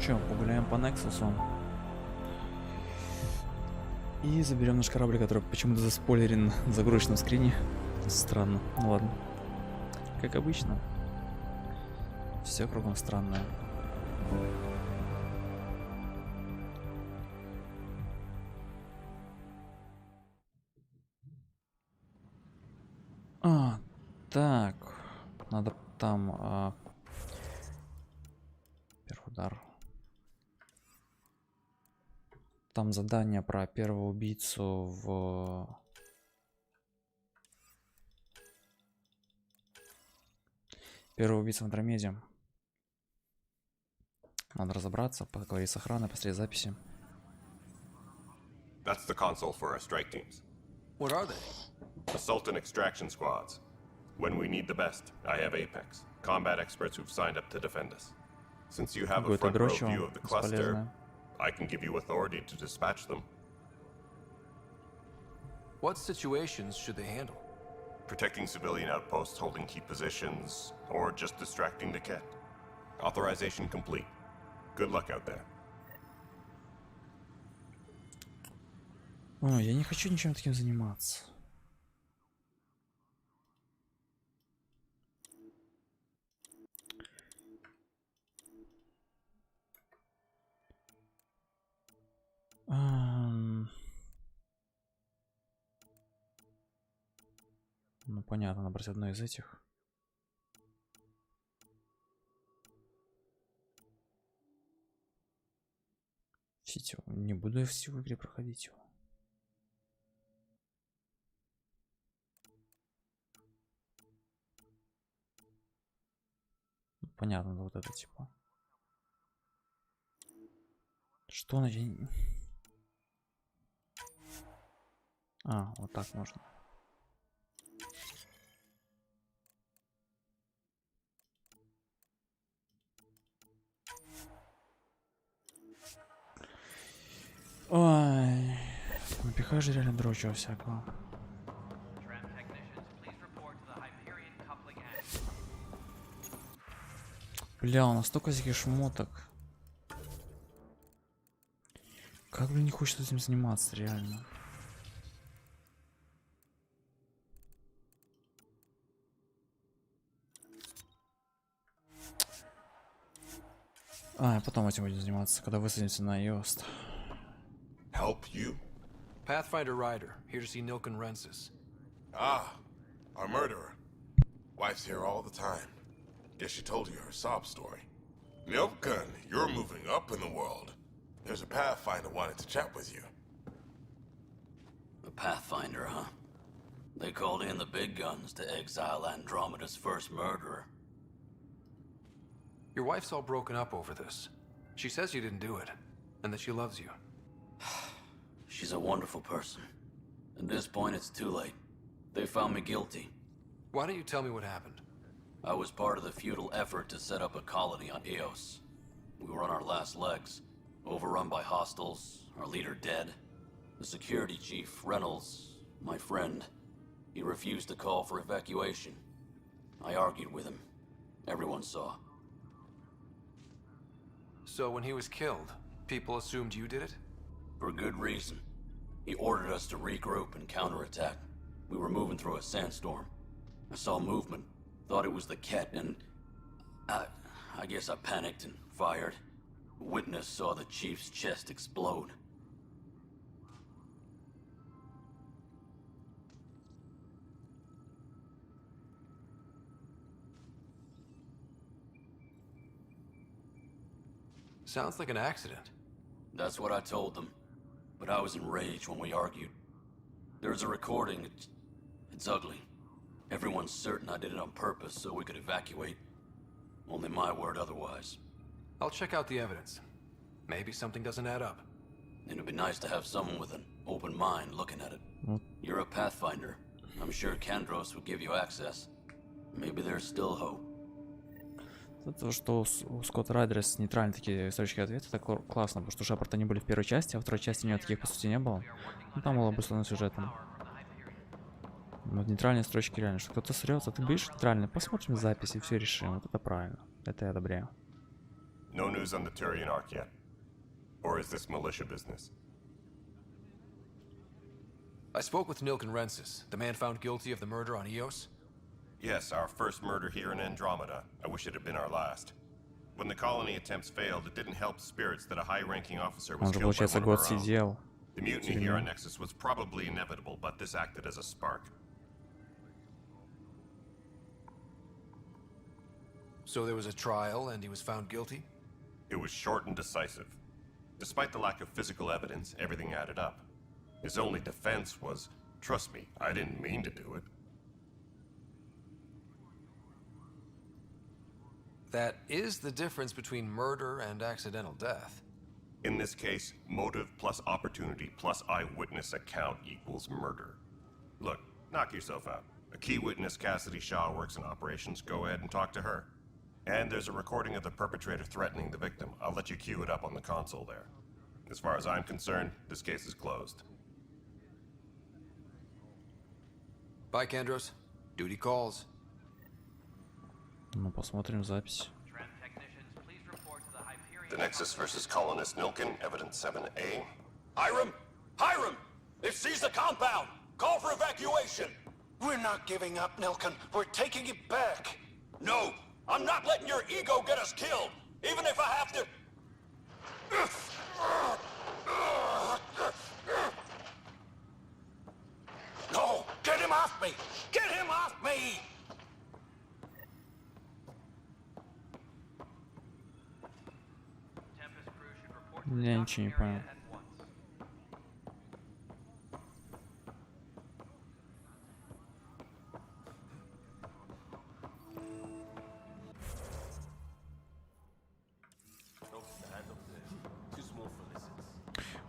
чё, погуляем по Нексусу. И заберем наш корабль, который почему-то заспойлерен на загрузочном скрине. Странно. Ну ладно. Как обычно. Все кругом странное. Так. Надо там... Первый удар. Там задание про первого убийцу в... Первого убийцу в Андромеде. Надо разобраться, поговорить с охраной, посмотреть записи. That's the console for our strike teams. What are they? Assault and extraction squads. When we need the best, I have Apex, combat experts who've signed up to defend us. Since you have a front row view of the cluster, I can give you authority to dispatch them. What situations should they handle? Protecting civilian outposts, holding key positions, or just distracting the kit. Authorization complete. Good luck out there. О, я не хочу ничем таким заниматься. Ну понятно, набрать одно из этих. Сетью. Не буду я всю в игре проходить его. Понятно, вот это типа. Что на день? Вот так можно. Ой, напихаешь же реально дрочего всякого. Бля, у нас столько всяких шмоток. Как бы не хочется этим заниматься, реально. Потом этим будем заниматься, когда высадимся на Йост. Help you? Pathfinder Rider, here to see Nilken Rensis. Our murderer. Wife's here all the time. Guess she told you her sob story. Nilken, you're moving up in the world. There's a Pathfinder wanted to chat with you. A Pathfinder, huh? They called in the big guns to exile Andromeda's first murderer. Your wife's all broken up over this. She says you didn't do it, and that she loves you. She's a wonderful person. At this point, it's too late. They found me guilty. Why don't you tell me what happened? I was part of the futile effort to set up a colony on Eos. We were on our last legs, overrun by hostiles, our leader dead. The security chief, Reynolds, my friend, he refused to call for evacuation. I argued with him. Everyone saw. So when he was killed, people assumed you did it? For good reason. He ordered us to regroup and counterattack. We were moving through a sandstorm. I saw movement, thought it was the Ket, and I guess I panicked and fired. A witness saw the chief's chest explode. Sounds like an accident. That's what I told them. But I was enraged when we argued. There's a recording. It's ugly. Everyone's certain I did it on purpose so we could evacuate. Only my word otherwise. I'll check out the evidence. Maybe something doesn't add up. It'd be nice to have someone with an open mind looking at it. You're a Pathfinder. I'm sure Kandros would give you access. Maybe there's still hope. То, что у Скотта Райдера с нейтральные такие строчки ответа, это классно, потому что Шепард они были в первой части, а во второй части у него таких по сути не было. Ну, там было быстро на сюжетом. Вот нейтральные строчки реально, что кто-то срется, ты будешь нейтральный, посмотрим записи, все решим, вот это правильно, это я одобряю. No news on the Turian Arc yet? Or is this militia business? I spoke with Nilk and Rensis, the man found guilty of the murder on Eos. Yes, our first murder here in Andromeda. I wish it had been our last. When the colony attempts failed, it didn't help spirits that a high-ranking officer was Он же, killed by получается, one год of our own. сидел. The mutiny here on Nexus was probably inevitable, but this acted as a spark. So there was a trial and he was found guilty? It was short and decisive. Despite the lack of physical evidence, everything added up. His only defense was, trust me, I didn't mean to do it. That is the difference between murder and accidental death. In this case, motive plus opportunity plus eyewitness account equals murder. Look, knock yourself out. A key witness, Cassidy Shaw, works in operations. Go ahead and talk to her. And there's a recording of the perpetrator threatening the victim. I'll let you cue it up on the console there. As far as I'm concerned, this case is closed. Bye, Kandros. Duty calls. Ну, посмотрим запись. The Nexus versus Colonist Nilkin, Evidence 7A. Hiram! Hiram! They've seized the compound! Call for evacuation! We're not giving up, Nilkin. We're taking it back. No! I'm not letting your ego get us killed! Even if I have to... No! Get him off me! Get him off me! Я ничего не понял.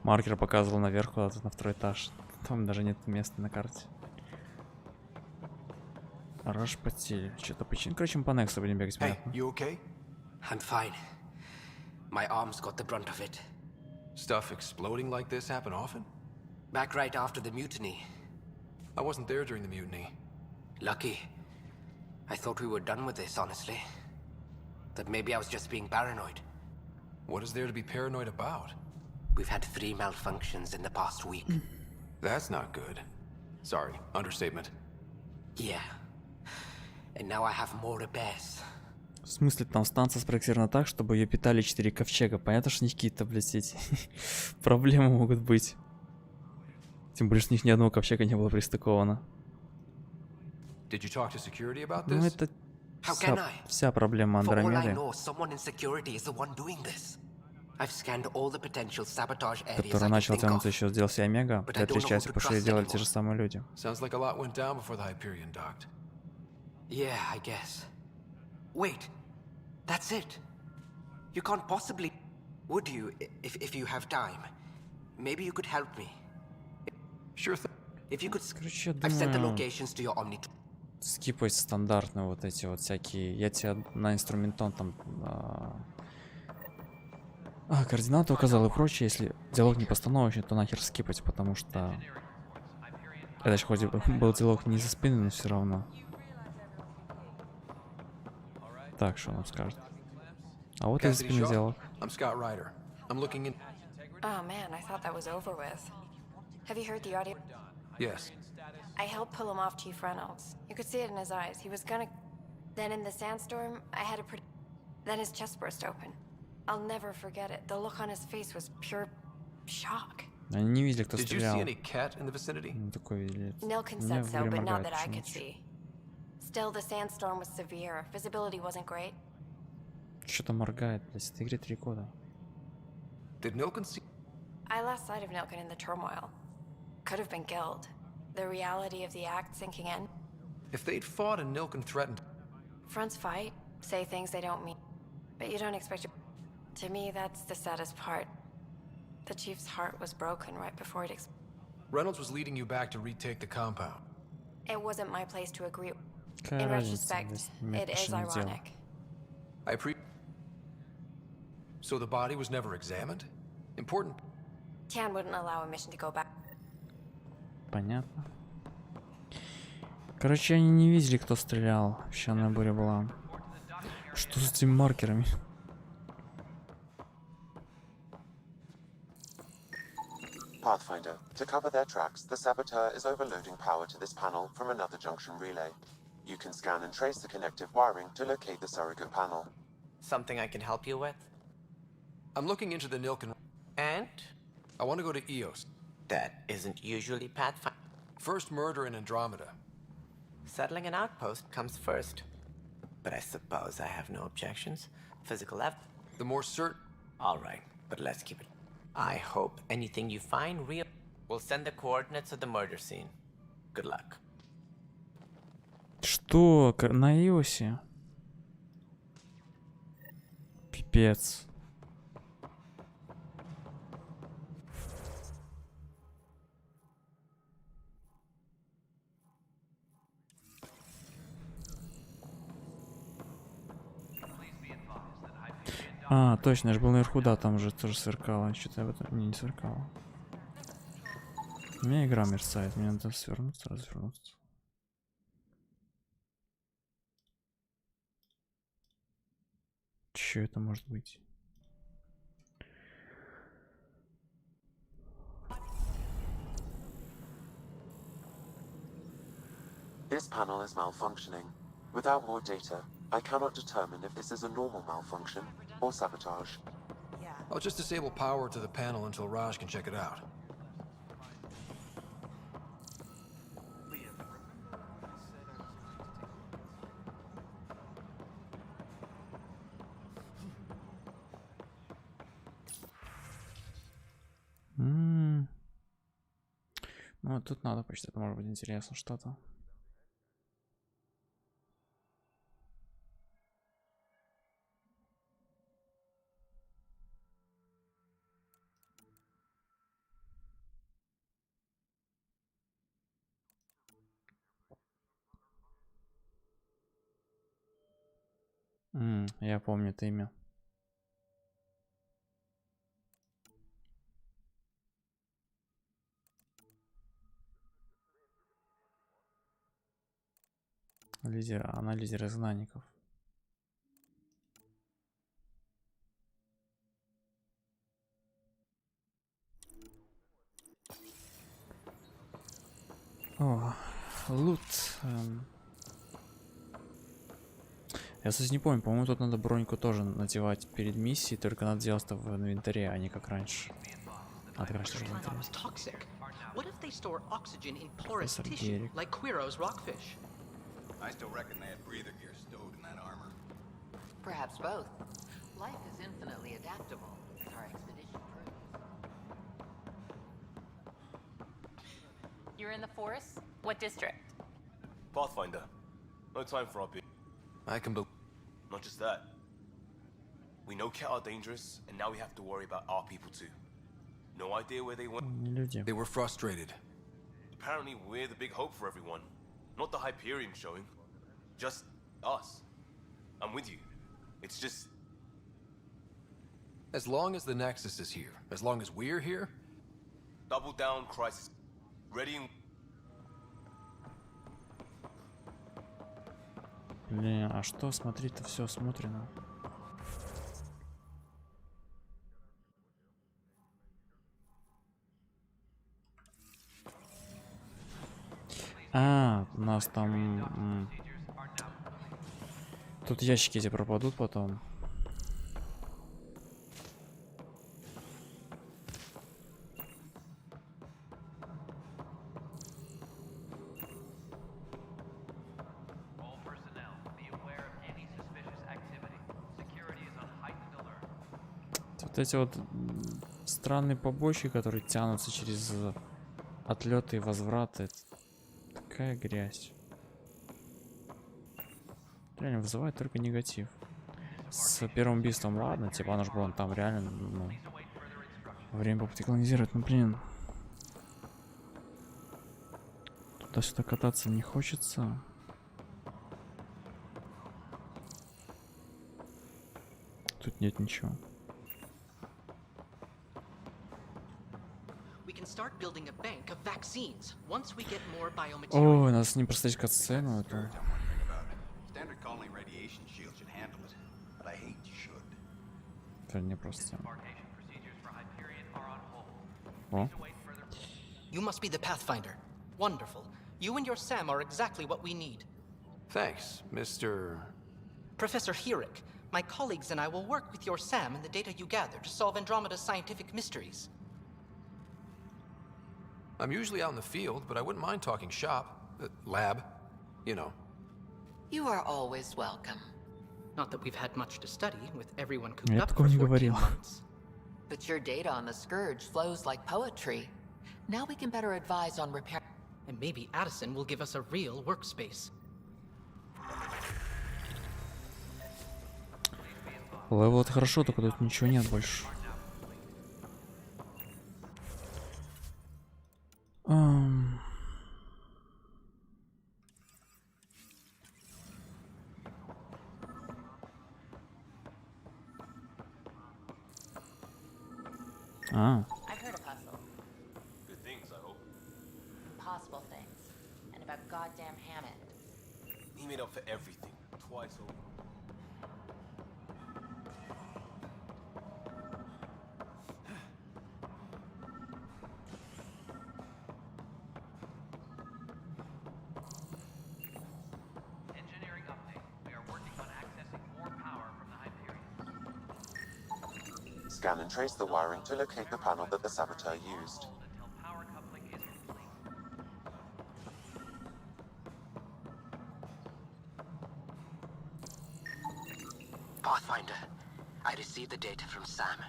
Маркер показывал наверх куда-то на второй этаж. Там даже нет места на карте. Раш потели. Что-то почему. Короче, мы по Нексу будем бегать. Hey, you okay? I'm fine. My arms got the brunt of it. Stuff exploding like this happen often? Back right after the mutiny. I wasn't there during the mutiny. Lucky. I thought we were done with this, honestly. That maybe I was just being paranoid. What is there to be paranoid about? We've had 3 malfunctions in the past week. That's not good. Sorry, understatement. Yeah. And now I have more repairs. В смысле, там станция спроектирована так, чтобы ее питали 4 ковчега. Понятно, что у них какие-то, блядь, эти проблемы могут быть. Тем более, что у них ни одного ковчега не было пристыковано. Did you talk to security about Ну, this? это How can I? вся проблема For all I Андромеды, know, someone in security is the one doing this. I've scanned all the potential sabotage areas I который can начал think тянуться of. еще с DLC Омега. But I Для don't know части who to пошли и trust делали те anymore. же самые люди. Sounds like a lot went down before the Hyperion docked. Yeah, I guess. Wait, that's it. You can't possibly... Would you, if you have time? Maybe you could help me. Sure thing. If you could... Короче, я I've sent the думаю, locations to your Omni... скипать стандартные вот эти вот всякие. Я тебе на инструментон там координаты указал и прочее. Если диалог не постановочный, то нахер скипать, потому что это же хоть и был диалог не за спиной, но все равно. Так, что он скажет? А вот и за Cassidy спиной Shaw? диалог. I'm Scott Ryder. I'm looking in... Oh man, I thought that was over with. Have you heard the audio? Yes. I helped pull him off Chief Reynolds. You could see it in his eyes. He was gonna... Then in the sandstorm, I had a pretty... Then his chest burst open. I'll never forget it. The look on his face was pure shock. Они не видели, кто Did you стрелял. see any cat in the vicinity? Ну, такой видели. Nilkin Мне said so, but not моргает that I could почему-то. see. Still, the sandstorm was severe. Visibility wasn't great. Что-то моргает, блядь, этой игре 3 года. Did Nilkin see... I lost sight of Nilkin in the turmoil. Could have been killed. The reality of the act sinking in. If they'd fought and Nilkin threatened... Fronts fight, say things they don't mean. But you don't expect it. To me, that's the saddest part. The Chief's heart was broken right before it Reynolds was leading you back to retake the compound. It wasn't my place to agree. Какая In разница, retrospect, блядь, it is почему дело? ironic. I So the body was never examined? Important. Tian wouldn't allow a mission to go back. Понятно. Короче, они не видели, кто стрелял. Песчаная буря была. Что с этими маркерами? Pathfinder. To cover their tracks, the saboteur is overloading power to this panel from another junction relay. You can scan and trace the connective wiring to locate the surrogate panel. Something I can help you with? I'm looking into the Nilken. And? I want to go to EOS. That isn't usually Pathfinder. First murder in Andromeda. Settling an outpost comes first. But I suppose I have no objections. Physical evidence. The more certain. All right, but let's keep it. I hope anything you find real. We'll send the coordinates of the murder scene. Good luck. Что? На iOS? Пипец. А, точно, я же был наверху, да, там же тоже сверкало. Что-то я в этом не сверкало. У меня игра мерцает, мне надо свернуться, развернуться. Че это может быть? This panel is malfunctioning. Without more data, I cannot determine if this is a normal malfunction or sabotage. I'll just disable power to the panel until Raj can check it out. Ну, тут надо почитать, может быть интересно что-то. Я помню это имя. Она лидер изгнанников. О, лут. Я, кстати, не помню, по-моему, тут надо броньку тоже надевать перед миссией, только надо делать это в инвентаре, а не как раньше. А так раньше в инвентаре. I still reckon they had breather gear stowed in that armor. Perhaps both. Life is infinitely adaptable, as our expedition proves. You're in the forest? What district? Pathfinder. No time for our bit. I can believe. Not just that. We know Cat are dangerous, and now we have to worry about our people too. No idea where they went. They were frustrated. Apparently we're the big hope for everyone. Not the Hyperion showing. Just us. I'm with you. It's just... As long as the Nexus is here, as long as we're here... Double down, crisis. Ready and... Блин, а что смотреть-то? Все смотрено. А, у нас там... Тут ящики эти пропадут потом. Вот эти вот странные побочки, которые тянутся через отлеты и возвраты. Такая грязь. Реально вызывает только негатив. С первым убийством ладно, типа оно же было там реально, ну, время попытки колонизировать, ну блин. Туда-сюда кататься не хочется. Тут нет ничего. Ой, надо с ним проставить катсцену. Это... Это не просто. О. You must be the Pathfinder. Wonderful. You and your Sam are exactly what we need. Thanks, Mr. Professor Herrick, my colleagues and I will work with your Sam and the data you gather to solve Andromeda's scientific mysteries. I'm usually out in the field, but I wouldn't mind talking shop. Lab. You know. You are always welcome. Not that we've had much to study, with everyone cooped Я up такого for не 14 говорил. months. But your data on the Scourge flows like poetry. Now we can better advise on repair. And maybe Addison will give us a real workspace. Левел это хорошо, только тут ничего нет больше. I've heard of hustle. Good things, I hope. Impossible things. And about goddamn Hammond. He made up for everything, twice over. Engineering update. We are working on accessing more power from the Hyperion. Scan and trace the wiring to locate the panel that the saboteur used. Until power coupling is complete. Pathfinder, I received the data from Sam.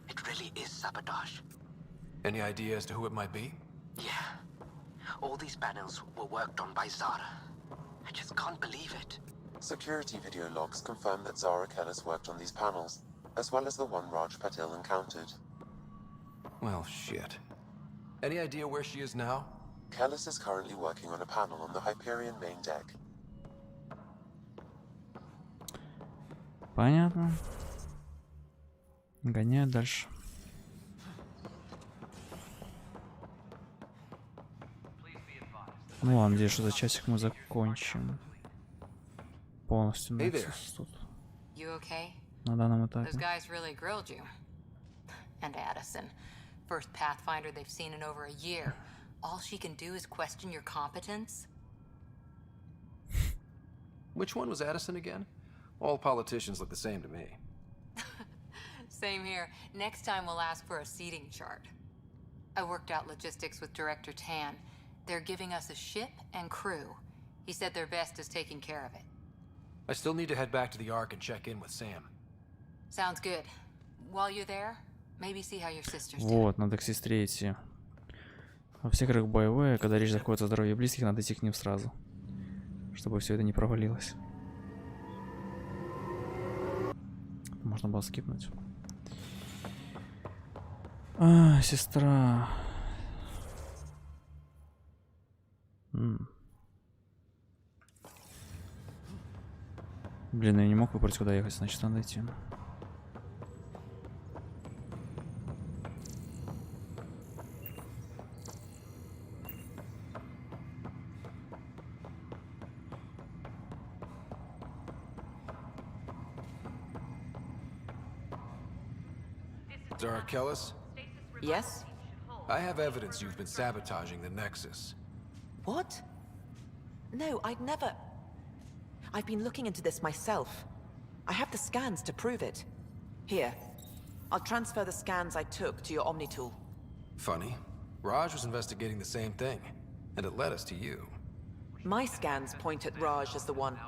It really is sabotage. Any idea as to who it might be? Yeah. All these panels were worked on by Zara. I just can't believe it. Security video logs confirm that Zara Kellis worked on these panels, as well as the one Raj Patil encountered. Well, shit. Any idea where she is now? Kellis is currently working on a panel on the Hyperion main deck. Понятно. Гоняю дальше. Ну ладно, здесь что за часик мы закончим. Полностью Nexus тут. You okay? На данном Those этапе. guys really grilled you. And Addison. First Pathfinder they've seen in over a year. All she can do is question your competence? Which one was Addison again? All politicians look the same to me. Same here. Next time we'll ask for a seating chart. I worked out logistics with Director Tan. They're giving us a ship and crew. He said their best is taking care of it. I still need to head back to the Ark and check in with Sam. Sounds good. While you're there, maybe see how your sister's doing. Вот, надо к сестре идти. Во всех играх боевые, когда речь заходит о здоровье близких, надо идти к ним сразу. Чтобы все это не провалилось. Можно было скипнуть. Сестра. Блин, я не мог выбрать, куда ехать, значит, надо идти. Zara Kellis? Yes? I have evidence you've been sabotaging the Nexus. What? No, I'd never... I've been looking into this myself. I have the scans to prove it. Here. I'll transfer the scans I took to your Omni tool. Funny. Raj was investigating the same thing, and it led us to you. My scans point at Raj as the one.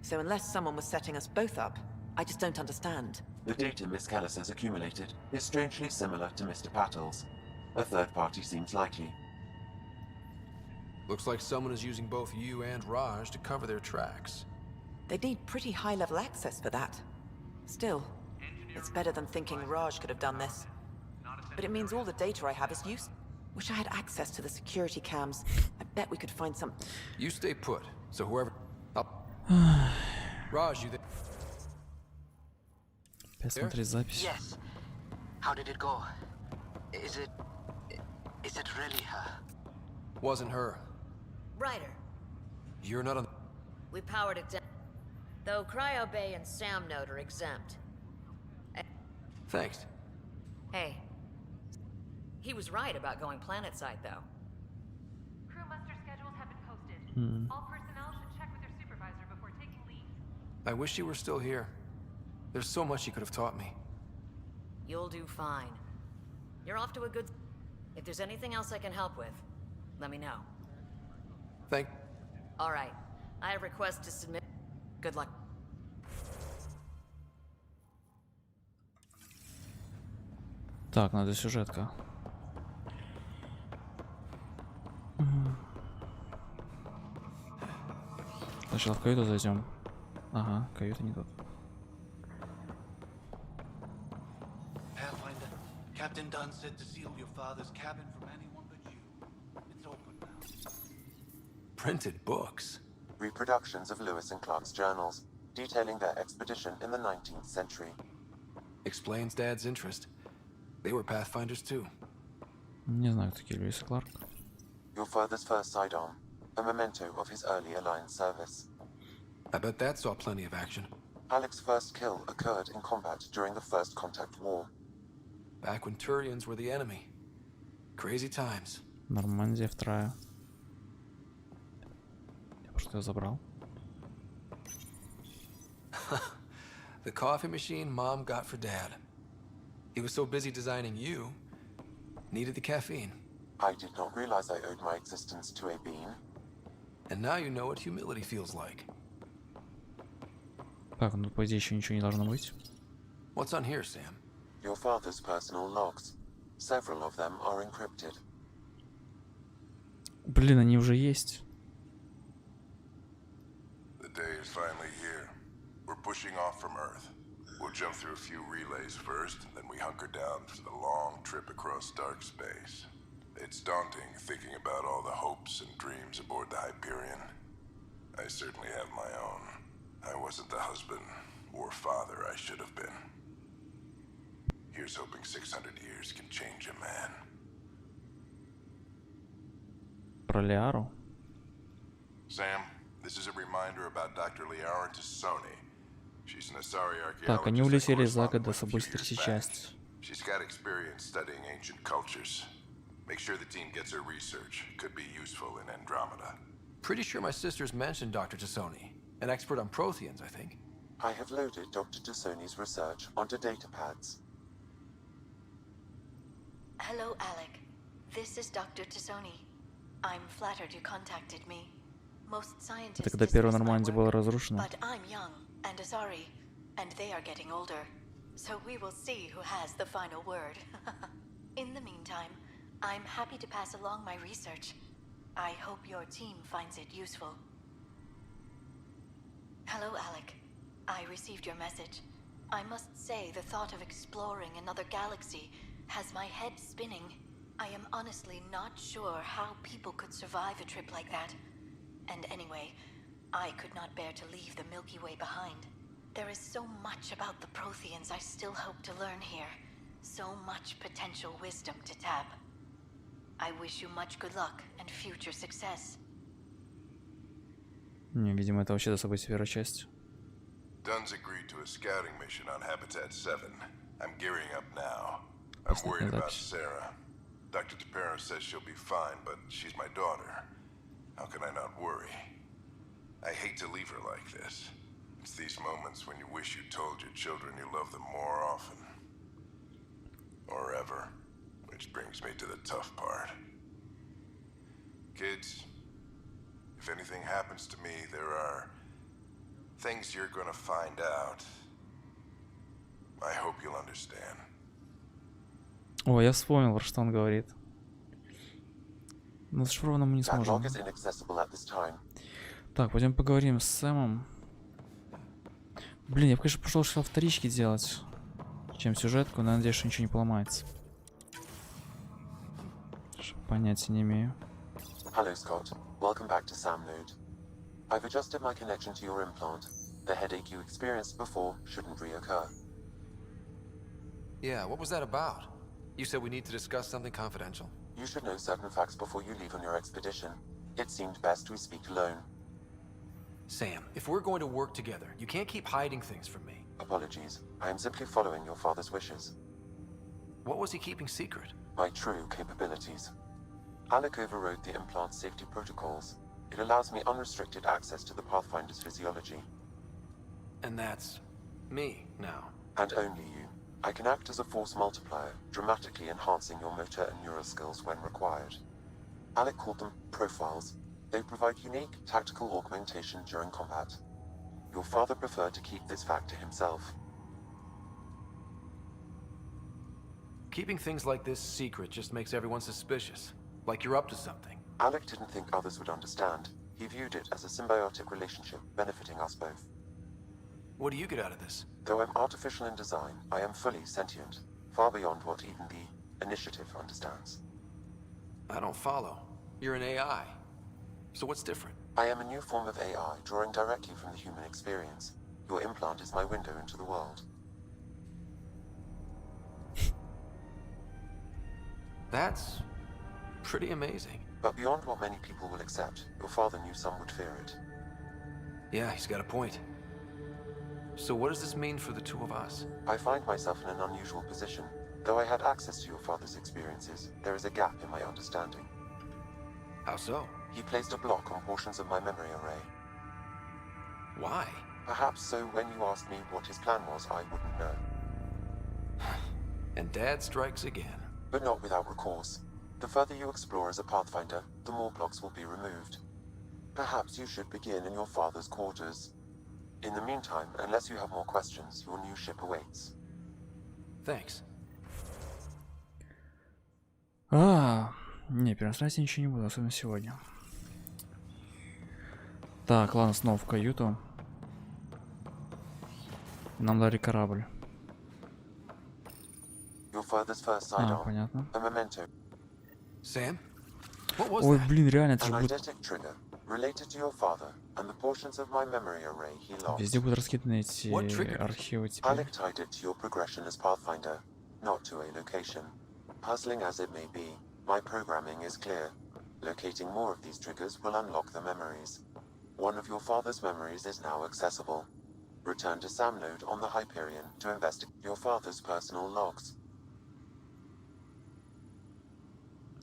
So unless someone was setting us both up, I just don't understand. The data Miss Kellis has accumulated is strangely similar to Mr. Patil's. A third party seems likely. Looks like someone is using both you and Raj to cover their tracks. They'd need pretty high-level access for that. Still, it's better than thinking Raj could have done this. But it means all the data I have is useless. Wish I had access to the security cams. I bet we could find some... You stay put, so whoever... Raj, you there? Посмотреть запись. Yes. How did it go? Is it really her? Wasn't her. Ryder, You're not on... we powered it down. Though Cryo Bay and Sam Node are exempt. Thanks. Hey. He was right about going planetside, though. Crew muster schedules have been posted. All personnel should check with their supervisor before taking leave. I wish you were still here. There's so much you could have taught me. You'll do fine. You're off to a good... If there's anything else I can help with, let me know. Thank... All right. I have requests to submit... Good luck. Так, надо сюжетка. Сначала в каюту зайдем. Ага, каюта не тут. Pathfinder, Captain Dunn said to seal your father's cabin from anyone but you. It's open now. Printed books. Reproductions of Lewis and Clark's journals, detailing their expedition in the 19th century. Explains Dad's interest. They were Pathfinders too. Не знаю, кто такие Льюис и Кларк. Your father's first sidearm, a memento of his early Alliance service. I bet that saw plenty of action. Alec's first kill occurred in combat during the First Contact War. Back when Turians were the enemy. Crazy times. Нормандия вторая. Я просто ее забрал. The coffee machine Mom got for Dad. He was so busy designing you, needed the caffeine. I did not realize I owed my existence to a bean. And now you know what humility feels like. Так, ну по идее еще ничего не должно быть. What's on here, Sam? Your father's personal logs. Several of them are encrypted. Блин, они уже есть. The day is finally here. We're pushing off from Earth. We'll jump through a few relays first, and then we hunker down for the long trip across dark space. It's daunting thinking about all the hopes and dreams aboard the Hyperion. I certainly have my own. I wasn't the husband or father I should have been. Here's hoping 600 years can change a man. Про Лиару. Sam, this is a reminder about Dr. Liara Tassoni. She's an Asari archaeologist. Так, они улетели за год до собой с третьей части. She's got experience studying ancient cultures. Make sure the team gets her research. Could be useful in Andromeda. Pretty sure my sisters mentioned Dr. Tassoni. An expert on Protheans, I think. I have loaded Dr. Tassoni's research onto datapads. Hello, Alec. This is Dr. Tassoni. I'm flattered you contacted me. Most scientists Это когда первая Нормандия была разрушена. but I'm young and Asari, and they are getting older. So we will see who has the final word. In the meantime, I'm happy to pass along my research. I hope your team finds it useful. Hello, Alec. I received your message. I must say the thought of exploring another galaxy has my head spinning. I am honestly not sure how people could survive a trip like that. And anyway, I could not bear to leave the Milky Way behind. There is so much about the Protheans I still hope to learn here. So much potential wisdom to tap. I wish you much good luck and future success. Не, видимо, это вообще до событий первой части. Dunn's agreed to a scouting mission on Habitat 7. I'm gearing up now. I'm worried about Sarah. Dr. Tapero says she'll be fine, but she's my daughter. How can I not worry? I hate to leave her like this. It's these moments when you wish you told your children you love them more often. Or ever. Which brings me to the tough part. Kids, if anything happens to me, there are things you're gonna find out. I hope you'll understand. О, я вспомнил, про что он говорит. Но зашифровано мы не сможем. Так, пойдем поговорим с Сэмом. Блин, я бы, конечно, пошел вторички делать, чем сюжетку, но надеюсь, что ничего не поломается. Понятия не имею. Hello, Scott. Welcome back to Sam Node. I've adjusted my connection to your implant. The headache you experienced before shouldn't reoccur. Yeah, what was that about? You said we need to discuss something confidential. You should know certain facts before you leave on your expedition. It seemed best we speak alone. Sam, if we're going to work together, you can't keep hiding things from me. Apologies. I am simply following your father's wishes. What was he keeping secret? My true capabilities. Alec overrode the implant's safety protocols. It allows me unrestricted access to the Pathfinder's physiology. And that's me now. And only you. I can act as a force multiplier, dramatically enhancing your motor and neural skills when required. Alec called them profiles. They provide unique tactical augmentation during combat. Your father preferred to keep this fact to himself. Keeping things like this secret just makes everyone suspicious. Like you're up to something. Alec didn't think others would understand. He viewed it as a symbiotic relationship benefiting us both. What do you get out of this? Though I'm artificial in design, I am fully sentient, far beyond what even the Initiative understands. I don't follow. You're an AI. So what's different? I am a new form of AI, drawing directly from the human experience. Your implant is my window into the world. That's pretty amazing. But beyond what many people will accept, your father knew some would fear it. Yeah, he's got a point. So what does this mean for the two of us? I find myself in an unusual position. Though I had access to your father's experiences, there is a gap in my understanding. How so? He placed a block on portions of my memory array. Why? Perhaps so when you asked me what his plan was, I wouldn't know. And Dad strikes again. But not without recourse. The further you explore as a Pathfinder, the more blocks will be removed. Perhaps you should begin in your father's quarters. In the meantime, unless you have more questions, your new ship awaits. Thanks. Не, перестраивать я ничего не буду, особенно сегодня. Так, ладно, снова в каюту. Нам дали корабль. Понятно. Sam? What was Ой, that? блин, реально, это же An будет... eidetic trigger, related to your father, and the portions of my memory array he lost. Везде будут раскиданы эти архивы теперь. Alec tied it to your progression as Pathfinder, not to a location. Puzzling as it may be, my programming is clear. Locating more of these triggers will unlock the memories. One of your father's memories is now accessible. Return to Sam node on the Hyperion to investigate your father's personal logs.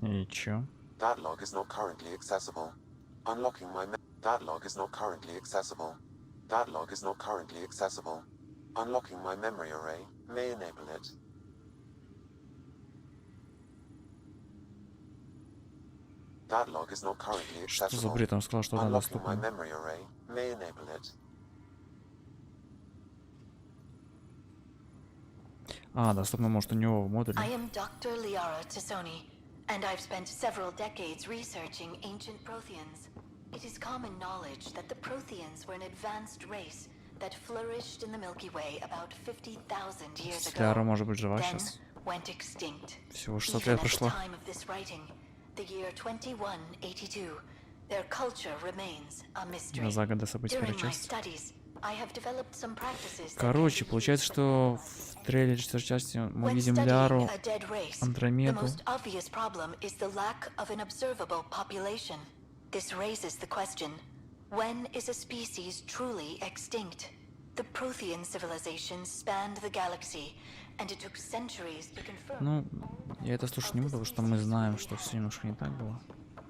И чё? That log is not currently accessible. Unlocking my that log is not currently accessible. That log is not currently accessible. Unlocking my memory array may enable it. That log is not currently Что за accessible. бред? Он сказал, что она Unlocking my доступна. memory array may enable it. Доступно, может, у него в модуле. I am Dr. Liara Tassoni, and I've spent several decades researching ancient Protheans. It is common knowledge that the Protheans were an advanced race that flourished in the Milky Way about 50,000 years ago. Ляра может быть жива Then сейчас. went extinct. Всего 600 Even лет at the прошло. time of this writing, the year 2182, their culture remains a mystery. За год до событий первой During my части. studies, I have developed some practices that Короче, получается, что в трейлере четвертой части мы When видим studying Ляру, a dead race, the Андромеду. most obvious problem is the lack of an observable population. This raises the question, when is a species truly extinct? The Prothean civilization spanned the galaxy, and it took centuries to confirm. Ну, я это слушать не буду, потому что мы знаем, что все немножко не так было.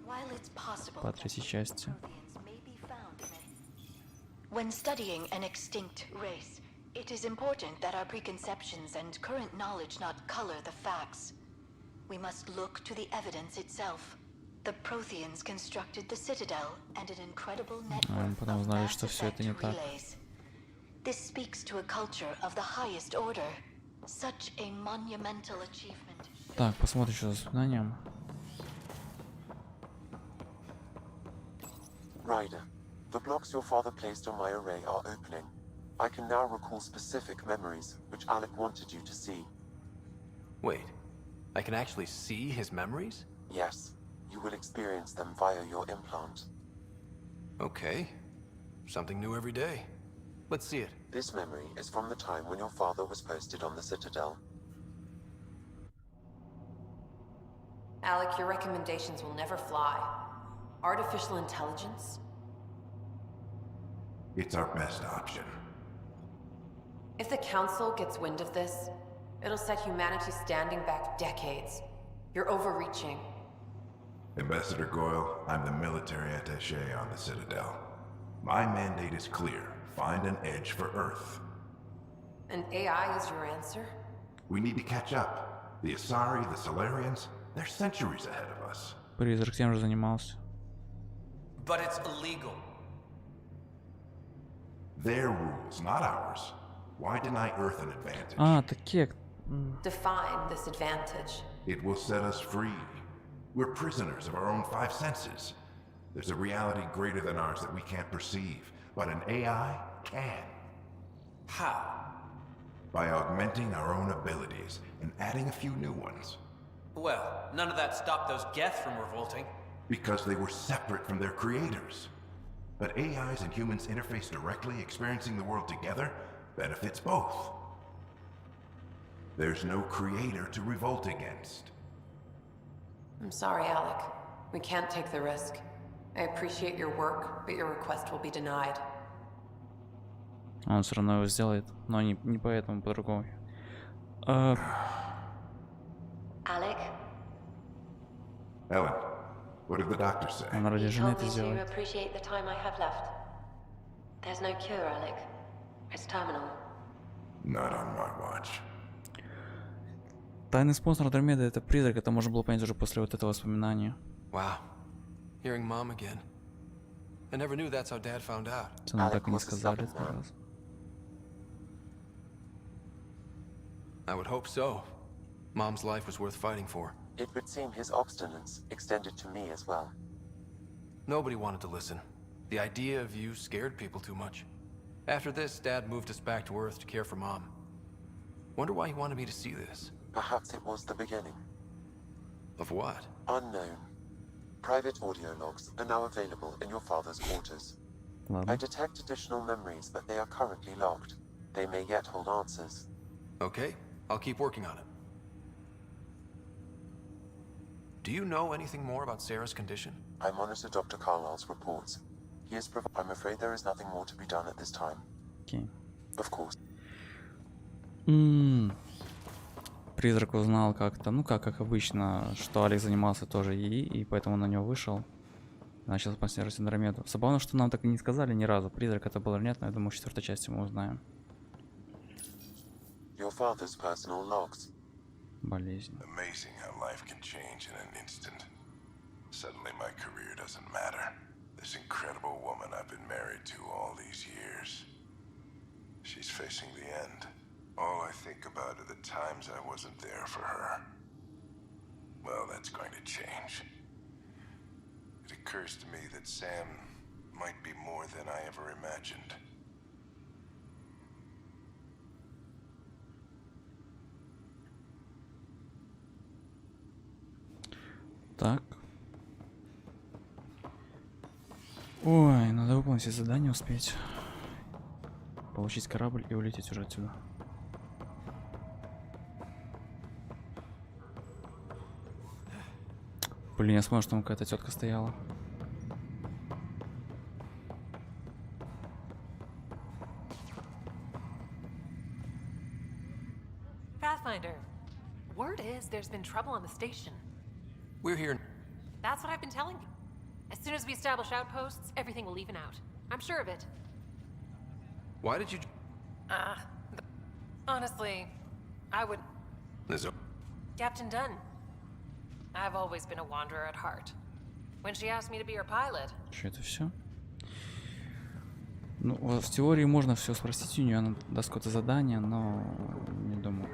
While it's possible По that третьей части. Protheans may be found in it. When studying an extinct race, it is important that our preconceptions and current knowledge not color the facts. We must look to the evidence itself. The Protheans constructed the Citadel and an incredible network Потом of узнали, mass что все это не effect так. relays. This speaks to a culture of the highest order. Such a monumental achievement. Так, посмотрим, что за воспоминанием. Ryder, the blocks your father placed on my array are opening. I can now recall specific memories, which Alec wanted you to see. Wait, I can actually see his memories? Yes, you will experience them via your implant. Okay. Something new every day. Let's see it. This memory is from the time when your father was posted on the Citadel. Alec, your recommendations will never fly. Artificial intelligence? It's our best option. If the Council gets wind of this, It'll set humanity standing back decades. You're overreaching. Ambassador Goyle, I'm the military attaché on the Citadel. My mandate is clear. Find an edge for Earth. And AI is your answer? We need to catch up. The Asari, the Solarians, they're centuries ahead of us. Призрак тем же занимался. But it's illegal. Their rules, not ours. Why deny Earth an advantage? Такие. Define this advantage. It will set us free. We're prisoners of our own five senses. There's a reality greater than ours that we can't perceive, but an AI can. How? By augmenting our own abilities and adding a few new ones. Well, none of that stopped those Geth from revolting. Because they were separate from their creators. But AIs and humans interface directly, experiencing the world together, benefits both. There's no creator to revolt against. I'm sorry, Alec. We can't take the risk. I appreciate your work, but your request will be denied. Он все равно его сделает, но не поэтому, по-другому. Alec? Ellen, what did the doctor say? Он ради жены это You сделает. appreciate the time I have left. There's no cure, Alec. It's terminal. Not on my watch. Тайный спонсор Andromeda — это призрак, это можно было понять уже после вот этого воспоминания. Wow. Hearing Mom again. I never knew that's how Dad found out. Нам так и не сказали этот раз. I would hope so. Mom's life was worth fighting for. It would seem his obstinance extended to me as well. Nobody wanted to listen. The idea of you scared people too much. After this, Dad moved us back to Earth to care for Mom. Wonder why he wanted me to see this. Perhaps it was the beginning. Of what? Unknown. Private audio logs are now available in your father's quarters. I detect additional memories, but they are currently locked. They may yet hold answers. Okay, I'll keep working on it. Do you know anything more about Sarah's condition? I monitor Dr. Carlisle's reports. He is I'm afraid there is nothing more to be done at this time. Okay. Of course. Призрак узнал как-то, ну как обычно, что Алекс занимался тоже и поэтому на него вышел. Начал спонсировать Андромеду. Забавно, что нам так и не сказали ни разу, призрак это был или нет, но я думаю, в 4-й части мы узнаем. Your father's personal logs. Болезнь. Amazing how life can change in an instant. Suddenly my career doesn't matter. This incredible woman I've been married to all these years. She's facing the end. All I think about are the times I wasn't there for her. Well, that's going to change. It occurs to me that Sam might be more than I ever imagined. Так. Ой, надо выполнить все задания, успеть. Получить корабль и улететь уже отсюда. Блин, я вспомнил, что там какая-то тетка стояла. Pathfinder, word is there's been trouble on the station. We're here. That's what I've been telling you. As soon as we establish outposts, everything will even out. I'm sure of it. Why did you... Honestly, I would... There's Captain Dunn. I've always been a wanderer at heart. When she asked me to be her pilot... Что это все? Ну, в теории можно все спросить у нее, она даст какое-то задание, но не думаю.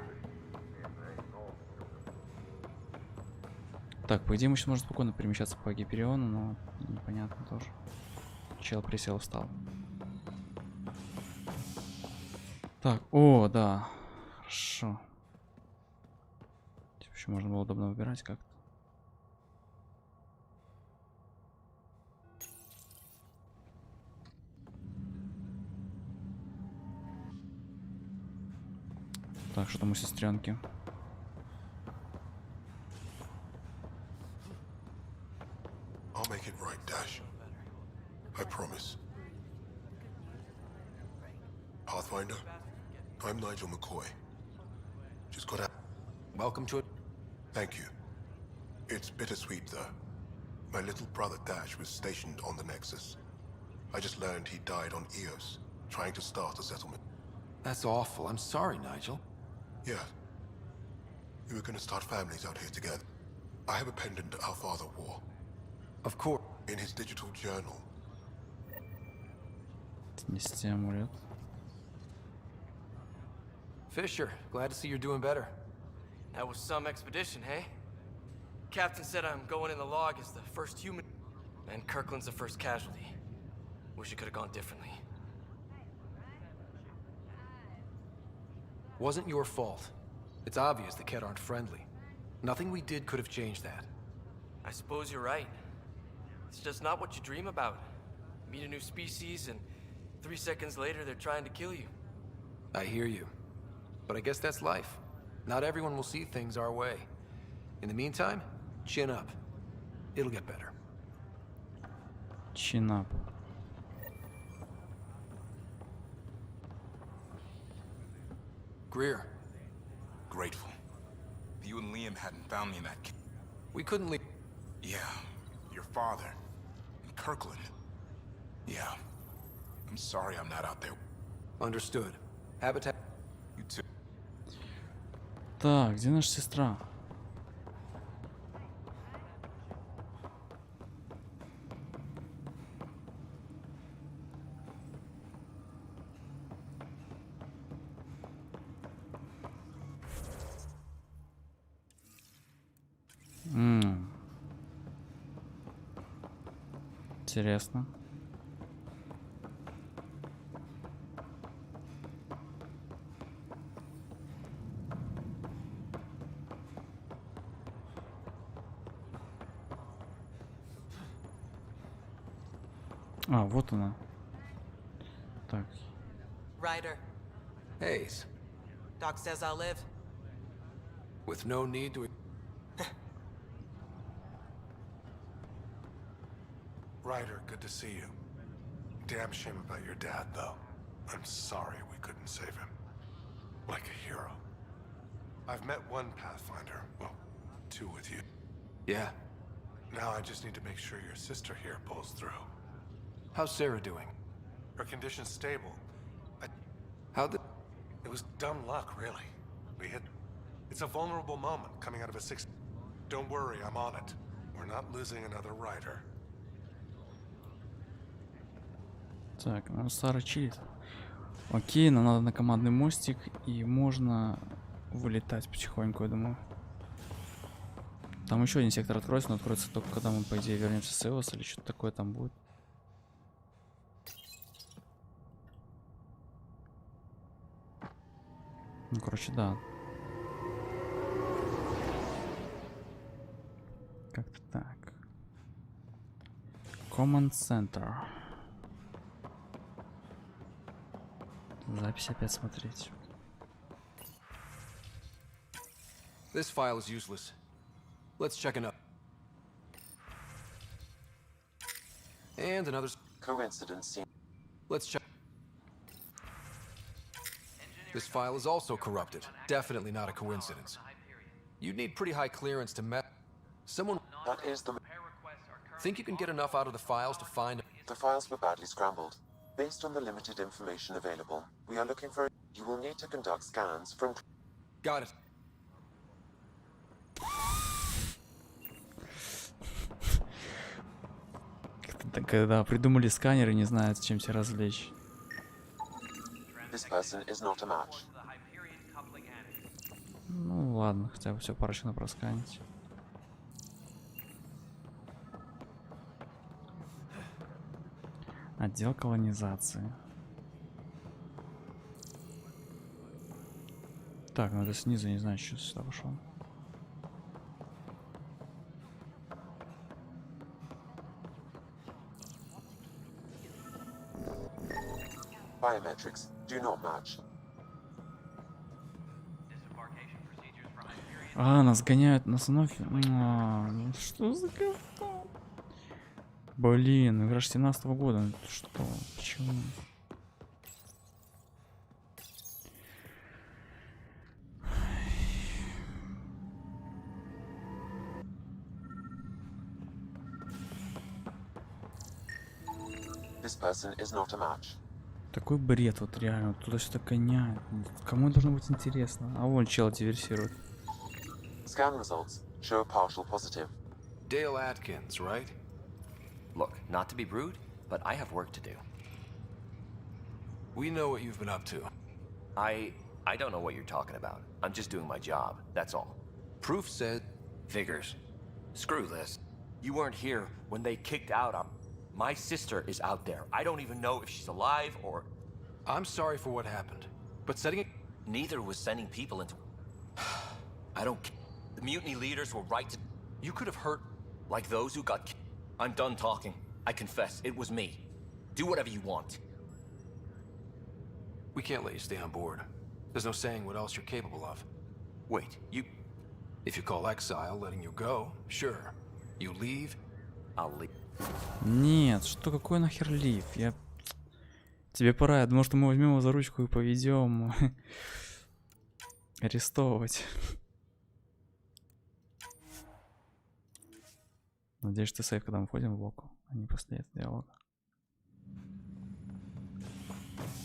Так, по идее мы сейчас можем спокойно перемещаться по Гипериону, но непонятно тоже. Чел присел, встал. Так, о, да, хорошо. Типа еще можно было удобно выбирать как-то. Так, что там у сестренки? I'll make it right, Dash. I promise. Pathfinder, I'm Nigel McCoy. Just got out. Welcome to it. Thank you. It's bittersweet, though. My little brother Dash was stationed on the Nexus. I just learned he died on Eos, trying to start a settlement. That's awful. I'm sorry, Nigel. Yeah. We were gonna start families out here together. I have a pendant our father wore. Of course. In his digital journal. Снести амулет. Fisher, glad to see you're doing better. That was some expedition, hey? Captain said I'm going in the log as the first human, and Kirkland's the first casualty. Wish it could have gone differently. Wasn't your fault. It's obvious the Kett aren't friendly. Nothing we did could have changed that. I suppose you're right. It's just not what you dream about. Meet a new species, and 3 seconds later they're trying to kill you. I hear you. But I guess that's life. Not everyone will see things our way. In the meantime, chin up. It'll get better. Chin up. Greer. Grateful. If you and Liam hadn't found me in that we couldn't leave. Yeah, your father. And Kirkland. Yeah. I'm sorry I'm not out there. Understood. Habitat. You too. Так, где наша сестра? Интересно. А, вот она. Так. Ryder. Hayes. Doc says I'll live. With no need to... Ryder, good to see you. Damn shame about your dad, though. I'm sorry we couldn't save him. Like a hero. I've met one Pathfinder. Well, 2 with you. Yeah. Now I just need to make sure your sister here pulls through. How's Sarah doing? Her condition's stable. How did... It was dumb luck, really. We hit... It's a vulnerable moment coming out of a 6... Don't worry, I'm on it. We're not losing another rider. Так, ну Сара чилит. Окей, нам надо на командный мостик, и можно вылетать потихоньку, я думаю. Там еще один сектор откроется, но откроется только когда мы, по идее, вернемся с Эвос или что-то такое там будет. Ну, короче, да. Как-то так. Command Center. Запись опять смотреть. This file is useless. Let's check it up. And another... Coincidence. Let's check. This file is also corrupted. Definitely not a coincidence. You'd need pretty high clearance to met... Someone... That is the... Think you can get enough out of the files to find... The files were badly scrambled. Based on the limited information available, we are looking for... You will need to conduct scans from... Got it. Когда придумали сканеры, не знают, чем себя развлечь. This person is not a match. Ну ладно, хотя бы все поручено просканить. Отдел колонизации. Так, ну это снизу, не знаю, что сюда пошел. Biometrics do not match. А, нас гоняют на остановке. Ну что за говно? Блин, игра 17-го года. Ну, что? Почему? This person is not a match. Такой бред, вот реально, туда сюда гоняет. Кому должно быть интересно? А вон чел диверсирует. Scan results show a partial positive. Dale Atkins, right? Look, not to be rude, but I have work to do. We know what you've been up to. I don't know what you're talking about. I'm just doing my job, that's all. Proof said... Figures. Screw this. You weren't here when they kicked out our... My sister is out there. I don't even know if she's alive or... I'm sorry for what happened, but setting it... Neither was sending people into... I don't care. The mutiny leaders were right to... You could have hurt... Like those who got... I'm done talking. I confess, it was me. Do whatever you want. We can't let you stay on board. There's no saying what else you're capable of. Wait, you... If you call exile letting you go, sure. You leave... I'll leave. Нет, что, какой нахер лив? Я... Тебе пора, я думал, что мы возьмем его за ручку и поведем арестовывать. Надеюсь, что сейф, когда мы входим в блоку, а не после этого диалога.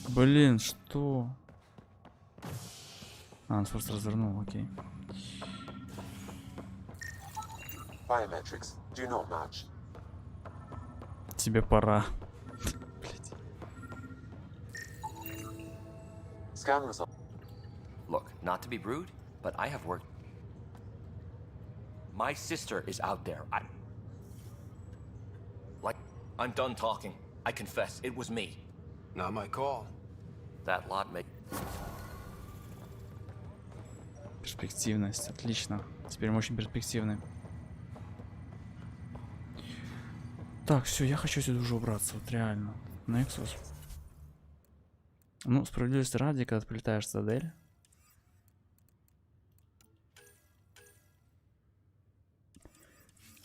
Блин, что? А, он просто развернул, окей. Biometrics do not match. Тебе пора. Scan result. Look, not to be rude, but I have work. My sister is out there. I'm done talking. I confess, it was me. Not my call. That lot made... Перспективность, отлично. Теперь мы очень перспективны. Так, все, я хочу сюда уже убраться, вот реально. Нексус. Ну, справедливости ради, когда ты прилетаешь в Цитадель.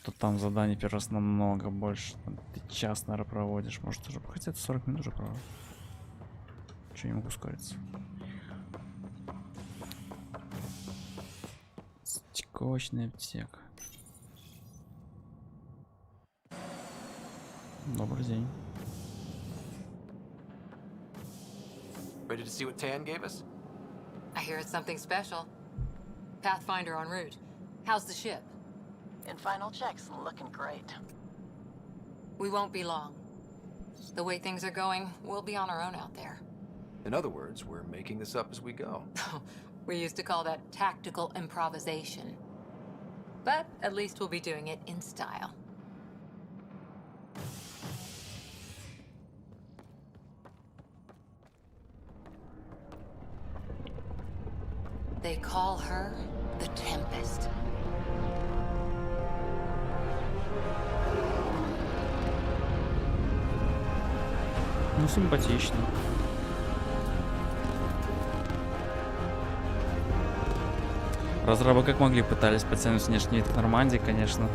То там заданий первый раз намного больше. Там ты час, наверное, проводишь. Может, уже... Хотя это 40 минут уже проводишь. Че, не могу ускориться. Стекочная аптека. Добрый день. Ready to see what Tan gave us? I hear it's something special. Pathfinder en route. How's the ship? In final checks, looking great. We won't be long. The way things are going, we'll be on our own out there. In other words, we're making this up as we go. We used to call that tactical improvisation. But at least we'll be doing it in style. They call her the Tempest. Ну, симпатично. Разрабы как могли пытались подтянуть внешний вид к Нормандии, конечно.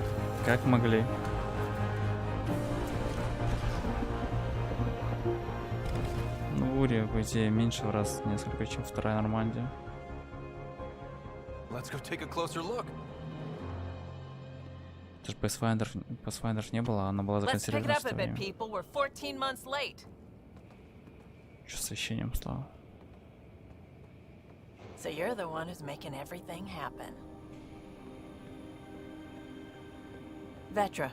Как могли. Ну, Ури, по идее, меньше в раз несколько, чем вторая Нормандия. Let's go take a closer look. Это же Pathfinder'ов не было, она была законсервирована. Что с освещением стало? So you're the one who's making everything happen. Vetra.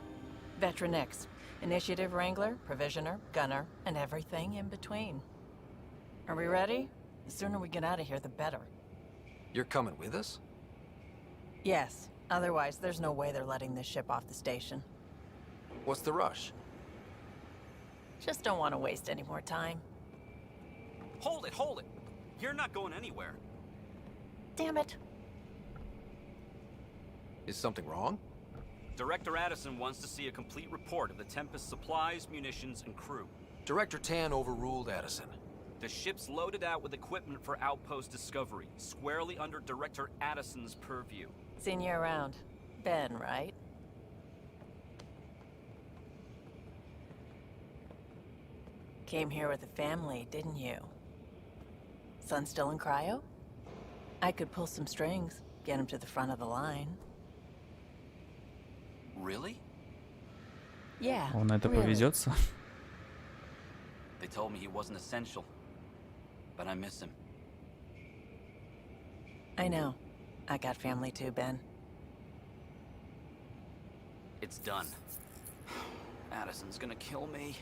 Vetra Nix. Initiative Wrangler, Provisioner, Gunner, and everything in between. Are we ready? The sooner we get out of here, the better. You're coming with us? Yes. Otherwise, there's no way they're letting this ship off the station. What's the rush? Just don't want to waste any more time. Hold it, hold it! You're not going anywhere. Damn it. Is something wrong? Director Addison wants to see a complete report of the Tempest's supplies, munitions, and crew. Director Tan overruled Addison. The ship's loaded out with equipment for outpost discovery, squarely under Director Addison's purview. Seen you around. Ben, right? Came here with a family, didn't you? Son still in cryo? I could pull some strings, get him to the front of the line. Really? Yeah, Он на это really. поведется? They told me he wasn't essential, but I miss him. I know. I got family too, Ben. It's done. Addison's gonna kill me.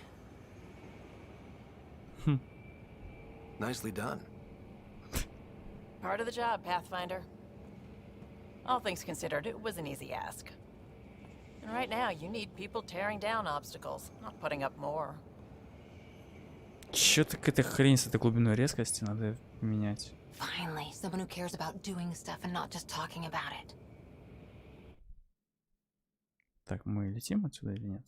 Nicely done. Part of the job, Pathfinder. All things considered, it was an easy ask. And right now, you need people tearing down obstacles, not putting up more. Чё так эта хрень с этой глубиной резкости надо менять? Finally, someone who cares about doing stuff and not just talking about it. Так, мы летим отсюда или нет?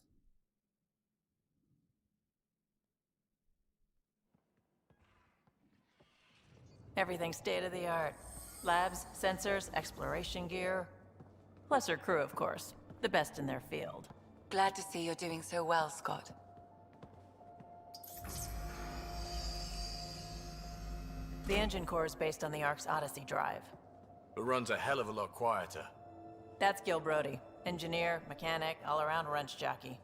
Everything's state of the art. Labs, sensors, exploration gear. Plus her crew, of course. The best in their field. Glad to see you're doing so well, Scott. The engine core is based on the Ark's Odyssey drive. It runs a hell of a lot quieter. That's Gil Brody. Engineer, mechanic, all-around wrench jockey.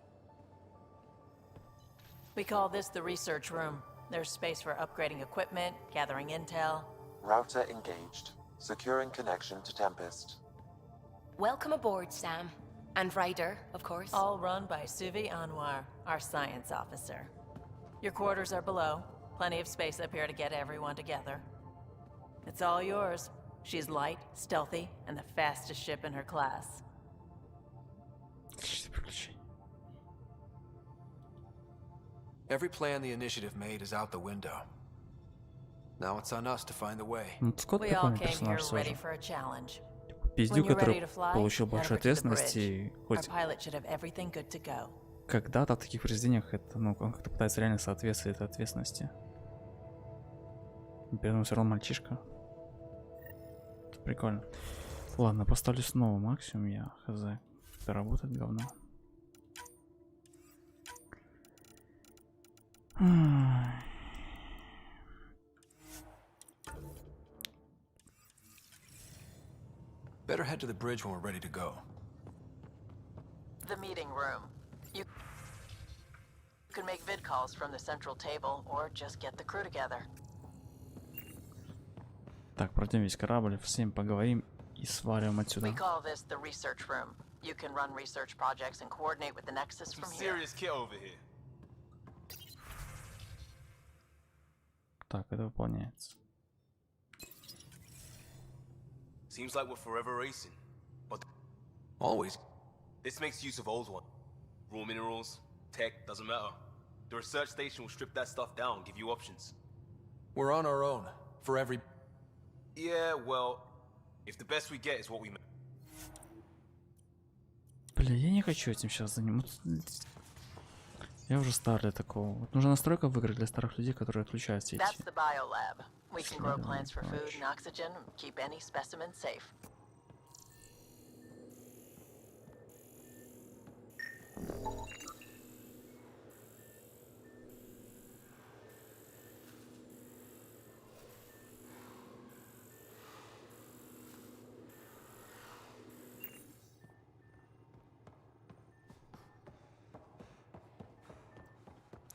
We call this the research room. There's space for upgrading equipment, gathering intel. Router engaged. Securing connection to Tempest. Welcome aboard, Sam. And Ryder, of course. All run by Suvi Anwar, our science officer. Your quarters are below. Plenty of space up here to get everyone together. It's all yours. She's light, stealthy, and the fastest ship in her class. Every plan the initiative made is out the window. Now it's on us to find the way. Скотт We all прикольный came here персонаж ready тоже. for a challenge. Пиздюк, When you're который ready to fly, получил head большую over to the ответственность bridge. и Our хоть pilot should have everything good to go. когда-то в таких произведениях это, ну, он как-то пытается реально соответствовать этой ответственности. При этом все равно мальчишка. Это прикольно. Ладно, поставлю снова максимум, я хз. Это работает говно. Better head to the bridge when we're ready to go. The meeting room. You can make vid calls from the central table or just get the crew together. Так, пройдем весь корабль, всем поговорим и свалим отсюда. We call this the research room. You can run research projects and coordinate with the Nexus from here. Serious kid over here. Так, это выполняется. Seems like we're forever racing, but always. This makes use of old one. Raw minerals, tech, doesn't matter. The research station will strip that stuff down, give you options. We're on our own. For every... Yeah, well, if the best we get is what we make. Бля, я не хочу этим сейчас заниматься. Я уже стар для такого. Вот нужна настройка в играх для старых людей, которые отключают все эти. That's the biolab. We can grow plants for food and oxygen and keep any specimen safe.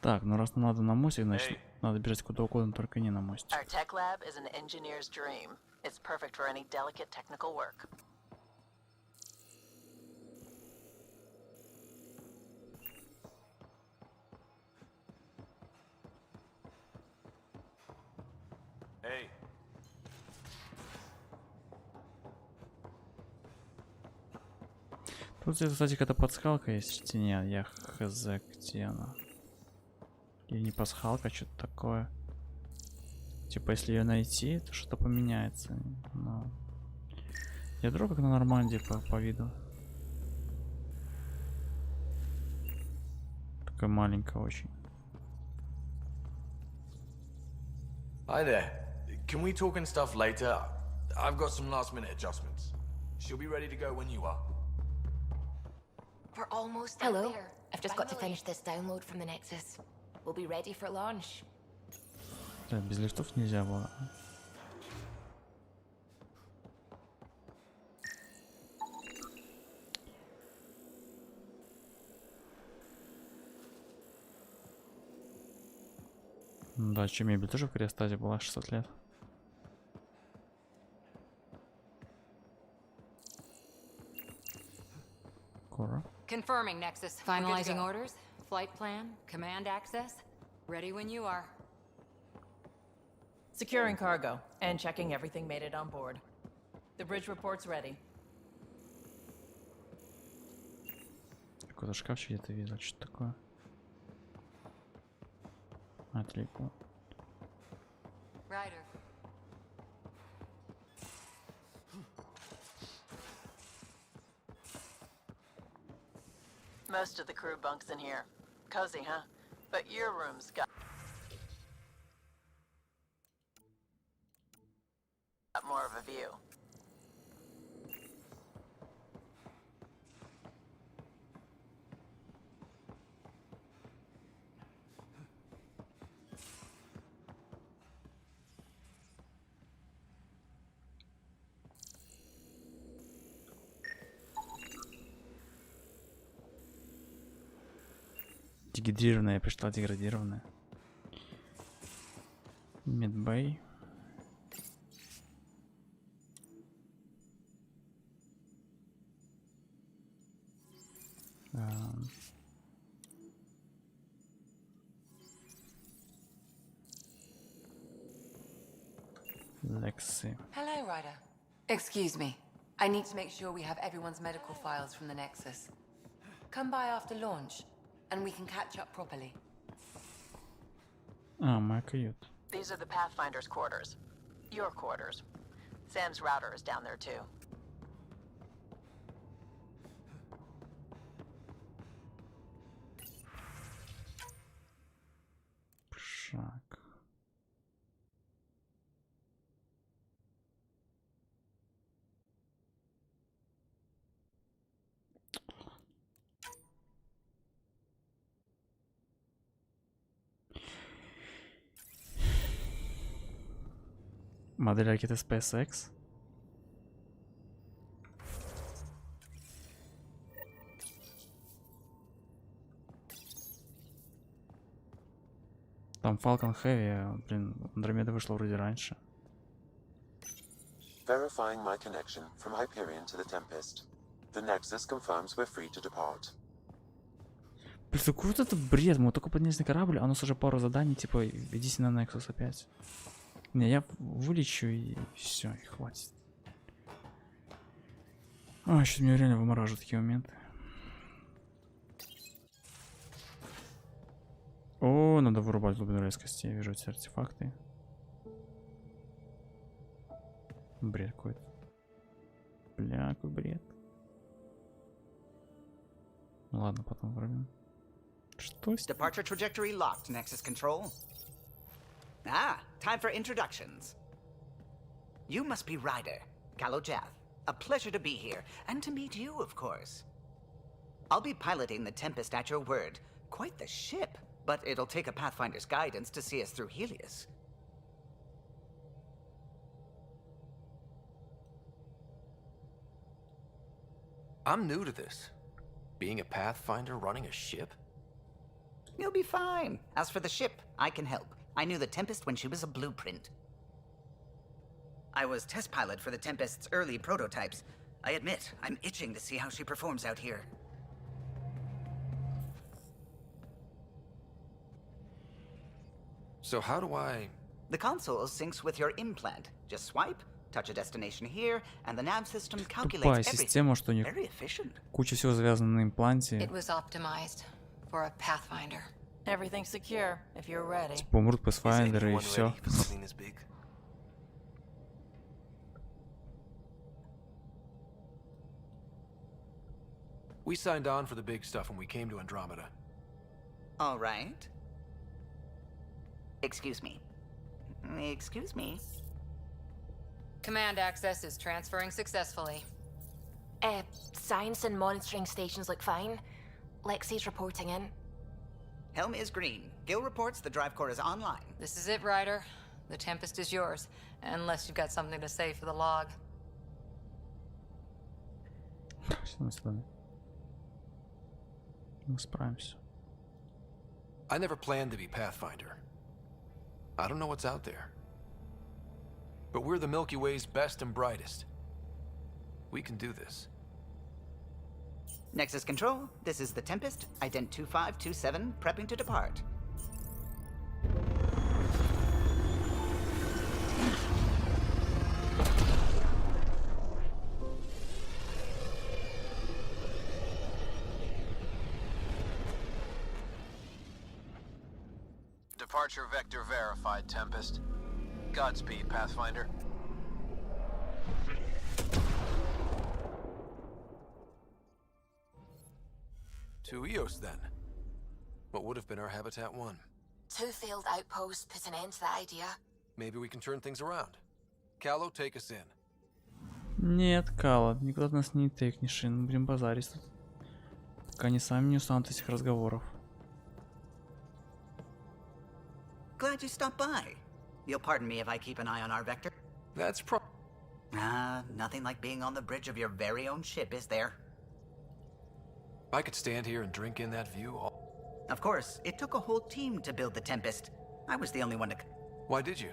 Так, ну раз нам надо на мостик, значит надо бежать куда угодно, только не на мостик. Our tech lab is an engineer's dream. It's perfect for any delicate technical work. Hey. Тут, кстати, какая-то пасхалка есть в стене, я хз, где она. Или не пасхалка, что-то такое. Типа, если ее найти, то что-то поменяется. Но... Ядро как на Нормандии по виду. Такое маленькое очень. Hi there. Can we talk and stuff later? I've got some last minute adjustments. She'll be ready to go when you are. We're almost Hello. there. I've just got to finish this download from the Nexus. We'll be ready for launch. Да, без лифтов нельзя было. Да, че мебель тоже в криостазе была 600 лет. Кора. Confirming, Nexus. Finalizing orders, flight plan, command access. Ready when you are. Securing cargo and checking everything made it on board. The bridge report's ready. Какой-то шкафчик где-то видел, что такое. Отлипло. Ryder. Most of the crew bunks in here. Cozy, huh? But your room's got more of a view. Дегидрированная пришла, деградированная. Мидбей. Lexi. Hello, Ryder. Excuse me. I need to make sure we have everyone's medical files from the Nexus. Come by after launch, and we can catch up properly. А, моя каюта. These are the Pathfinder's quarters. Your quarters. Sam's router is down there too. Шаг. Модель ракеты SpaceX. Там Falcon Heavy, блин, Andromeda вышла вроде раньше. Verifying my connection from Hyperion to the Tempest. The Nexus confirms we're free to depart. Блин, какой вот это бред, мы только поднялись на корабль, а у нас уже пару заданий, типа, идите на Nexus опять. Не, я вылечу и все, и хватит. А, сейчас меня реально вымораживают такие моменты. О, надо вырубать глубину резкости. Я вижу эти артефакты. Бред какой-то. Бля, какой бред. Ну ладно, потом вырубим. Что с... Departure trajectory locked, Nexus Control. Ah, time for introductions. You must be Ryder, Kalojath. A pleasure to be here, and to meet you, of course. I'll be piloting the Tempest at your word. Quite the ship, but it'll take a Pathfinder's guidance to see us through Helios. I'm new to this. Being a Pathfinder running a ship? You'll be fine. As for the ship, I can help. I knew the Tempest when she was a blueprint. I was test pilot for the Tempest's early prototypes. I admit, I'm itching to see how she performs out here. So how do I... The console syncs with your implant. Just swipe, touch a destination here, and the nav system Тупая calculates система, что у них Very efficient. куча всего завязано на импланте. It was optimized for a Pathfinder. Everything's secure if you're ready. Типа умрут Pathfinder и все. We signed on for the big stuff when we came to Andromeda. All right. Excuse me. Excuse me. Command access is transferring successfully. Science and monitoring stations look fine. Lexi's reporting in. Helm is green. Gil reports the drive core is online. This is it, Ryder. The Tempest is yours, unless you've got something to say for the log. Мы справимся. I never planned to be Pathfinder. I don't know what's out there. But we're the Milky Way's best and brightest. We can do this. Nexus Control, this is the Tempest, Ident 2527, prepping to depart. Departure vector verified, Tempest. Godspeed, Pathfinder. To Eos, then. What would have been our Habitat 1? 2 failed outposts put an end to that idea. Maybe we can turn things around. Callow, take us in. Нет, Кала, никуда ты нас не тыкнешь, мы будем базарить тут. Пока они сами не устанут этих разговоров. Glad you stopped by. You'll pardon me if I keep an eye on our vector. That's nothing like being on the bridge of your very own ship, is there? I could stand here and drink in that view all... Of course, it took a whole team to build the Tempest. I was the only one to... Why did you?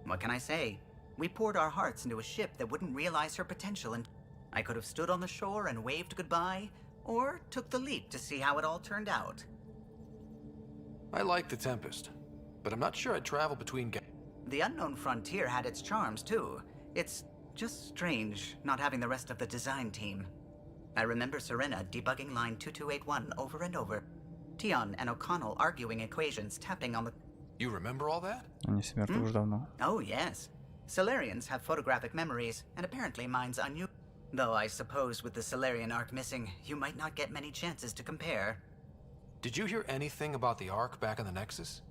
What can I say? We poured our hearts into a ship that wouldn't realize her potential, and I could have stood on the shore and waved goodbye, or took the leap to see how it all turned out. I like the Tempest, but I'm not sure I'd travel between... The unknown frontier had its charms, too. It's just strange not having the rest of the design team. I remember Serena debugging line 2281 over and over. Tion and O'Connell arguing equations, tapping on the... You remember all that? Они с мертвых уже давно. Oh, yes. Solarians have photographic memories, and apparently mine's unusual. Though I suppose with the Solarian arc missing, you might not get many chances to compare. Did you hear anything about the arc back in the Nexus?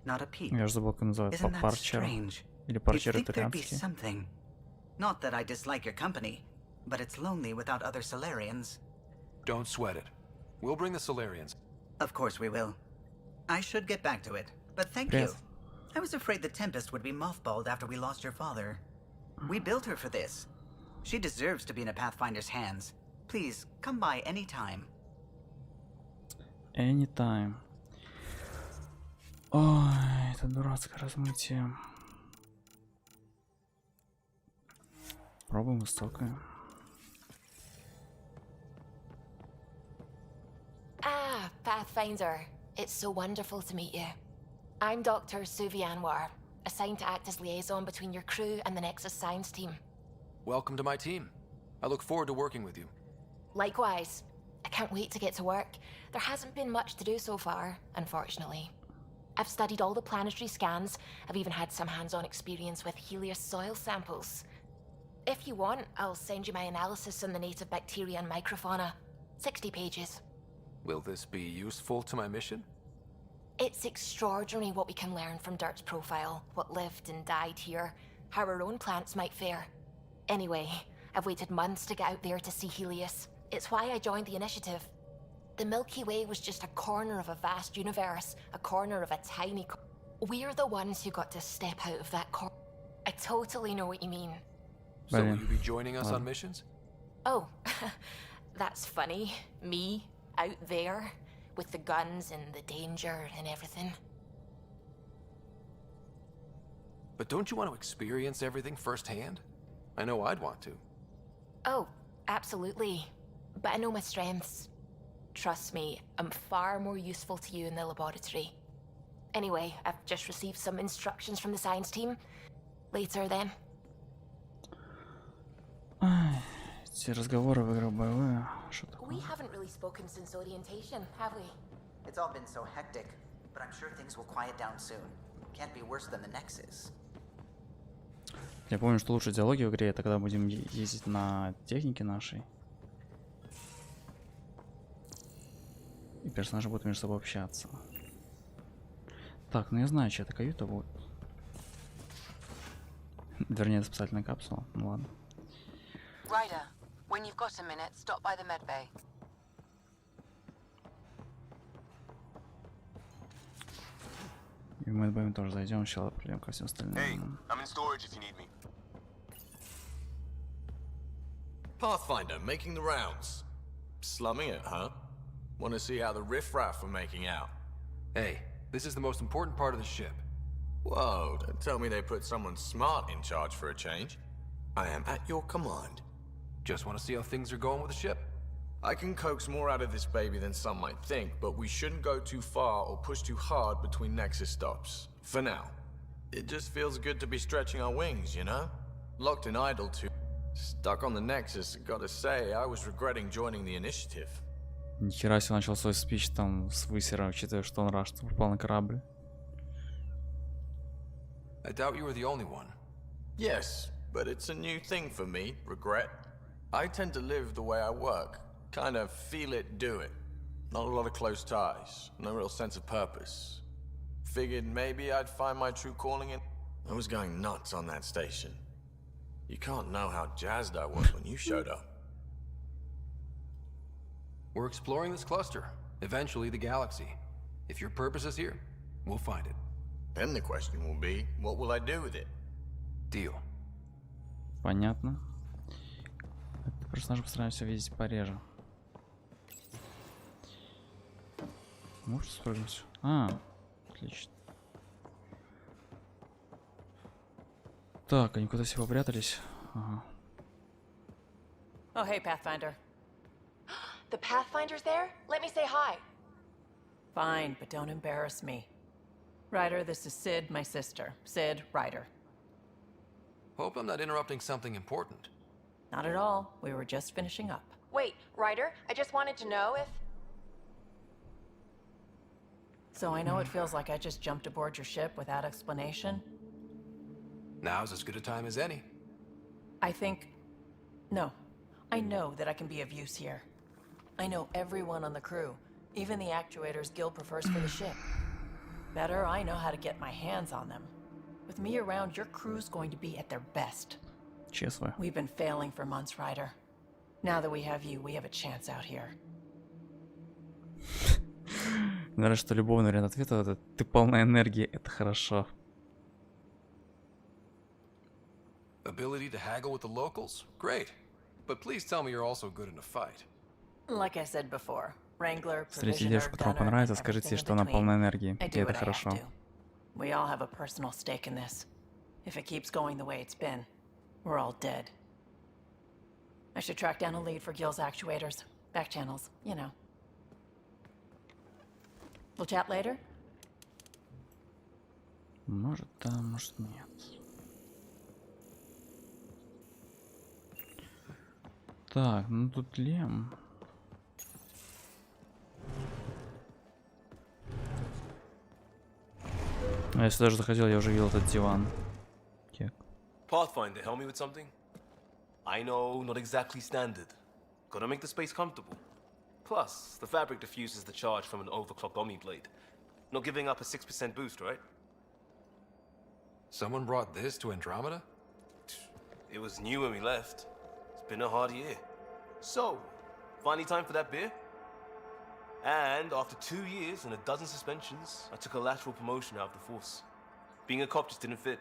Not a peep. Я же забыл, как называется. Isn't that Парчер. strange? Или You'd парчер think there'd be итальянский. something. Not that I dislike your company, but it's lonely without other Solarians. Don't sweat it. We'll bring the Solarians. Of course we will. I should get back to it, but thank you. I was afraid the Tempest would be mothballed after we lost your father. We built her for this. She deserves to be in a Pathfinder's hands. Please, come by any time. Anytime. Ой, это дурацкое размытие. Пробуем высокое. Ah, Pathfinder. It's so wonderful to meet you. I'm Dr. Suvi Anwar, assigned to act as liaison between your crew and the Nexus science team. Welcome to my team. I look forward to working with you. Likewise. I can't wait to get to work. There hasn't been much to do so far, unfortunately. I've studied all the planetary scans. I've even had some hands-on experience with Helios soil samples. If you want, I'll send you my analysis on the native bacteria and microfauna. 60 pages. Will this be useful to my mission? It's extraordinary what we can learn from Dirt's profile, what lived and died here, how our own plants might fare. Anyway, I've waited months to get out there to see Helios. It's why I joined the initiative. The Milky Way was just a corner of a vast universe, a corner of a tiny... We're the ones who got to step out of that corner. I totally know what you mean. So will you be joining us on missions? Oh, that's funny. Me, out there, with the guns and the danger and everything. But don't you want to experience everything firsthand? I know I'd want to. Oh, absolutely. But I know my strengths. Trust me, I'm far more useful to you in the laboratory. Anyway, I've just received some instructions from the science team. Later then. Эти разговоры в играх боевые. We haven't really spoken since orientation, have we? It's all been so hectic, but I'm sure things will quiet down soon. Can't be worse than the Nexus. Я помню, что лучшие диалоги в игре это когда будем ездить на технике нашей. И персонажи будут между собой общаться. Так, ну я знаю, чья это каюта будет. Вернее, это спасательная капсула. Ну ладно. Ryder, when you've got a minute, stop by the medbay. И в медбэме тоже зайдем, сейчас придем ко всем остальным. Hey, I'm in storage if you need me. Pathfinder, making the rounds. Slumming it, huh? Want to see how the riffraff are making out? Hey, this is the most important part of the ship. Whoa, don't tell me they put someone smart in charge for a change. I am at your command. Just want to see how things are going with the ship. I can coax more out of this baby than some might think, but we shouldn't go too far or push too hard between Nexus stops. For now. It just feels good to be stretching our wings, you know? Locked in idle too. Stuck on the Nexus, gotta say, I was regretting joining the initiative. Нихера себе начал свой спич там с высера, учитывая, что он рад, что попал на корабль. I doubt you were the only one. Yes, but it's a new thing for me, regret. I tend to live the way I work. Kind of feel it, do it. Not a lot of close ties, no real sense of purpose. Figured maybe I'd find my true calling in. I was going nuts on that station. You can't know how jazzed I was when you showed up. We're exploring this cluster, eventually the galaxy. If your purpose is here, we'll find it. Then the question will be, what will I do with it? Deal. Понятно. Персонажа постараемся видеть пореже. Может, спрыгнуть? Отлично. Так, они куда-то все попрятались. Ага. Oh, hey, Pathfinder. The Pathfinder's there? Let me say hi. Fine, but don't embarrass me. Ryder, this is Sid, my sister. Sid, Ryder. Hope I'm not interrupting something important. Not at all. We were just finishing up. Wait, Ryder, I just wanted to know if... So I know it feels like I just jumped aboard your ship without explanation. Now's as good a time as any. I think... No. I know that I can be of use here. I know everyone on the crew, even the actuators Gil prefers for the ship. Better, I know how to get my hands on them. With me around, your crew's going to be at their best. Честно. We've been failing for months, Ryder. Now that we have you, we have a chance out here. Наверное, что любовный вариант ответа — это ты полна энергии, это хорошо. Ability to haggle with the locals? Great. But please tell me you're also good in a fight. Like I said before, Wrangler, Встретите Provisioner, девушку, которая Gunner, понравится, and скажите ей, everything что in она between. полна энергии, I и do это what I have хорошо. to. We all have a personal stake in this. If it keeps going the way it's been, we're all dead. I should track down a lead for Gil's actuators. Back channels, you know. We'll chat later? Может, да, может, нет. Так, ну тут Лем. А я сюда же заходил, я уже видел этот диван. Кек. Pathfinder, help me with something? I know, not exactly standard. Gotta make the space comfortable. Plus, the fabric diffuses the charge from an overclocked Omni blade. Not giving up a 6% boost, right? Someone brought this to Andromeda? It was new when we left. It's been a hard year. So, finally time for that beer? And after 2 years and a dozen suspensions, I took a lateral promotion out of the force. Being a cop just didn't fit.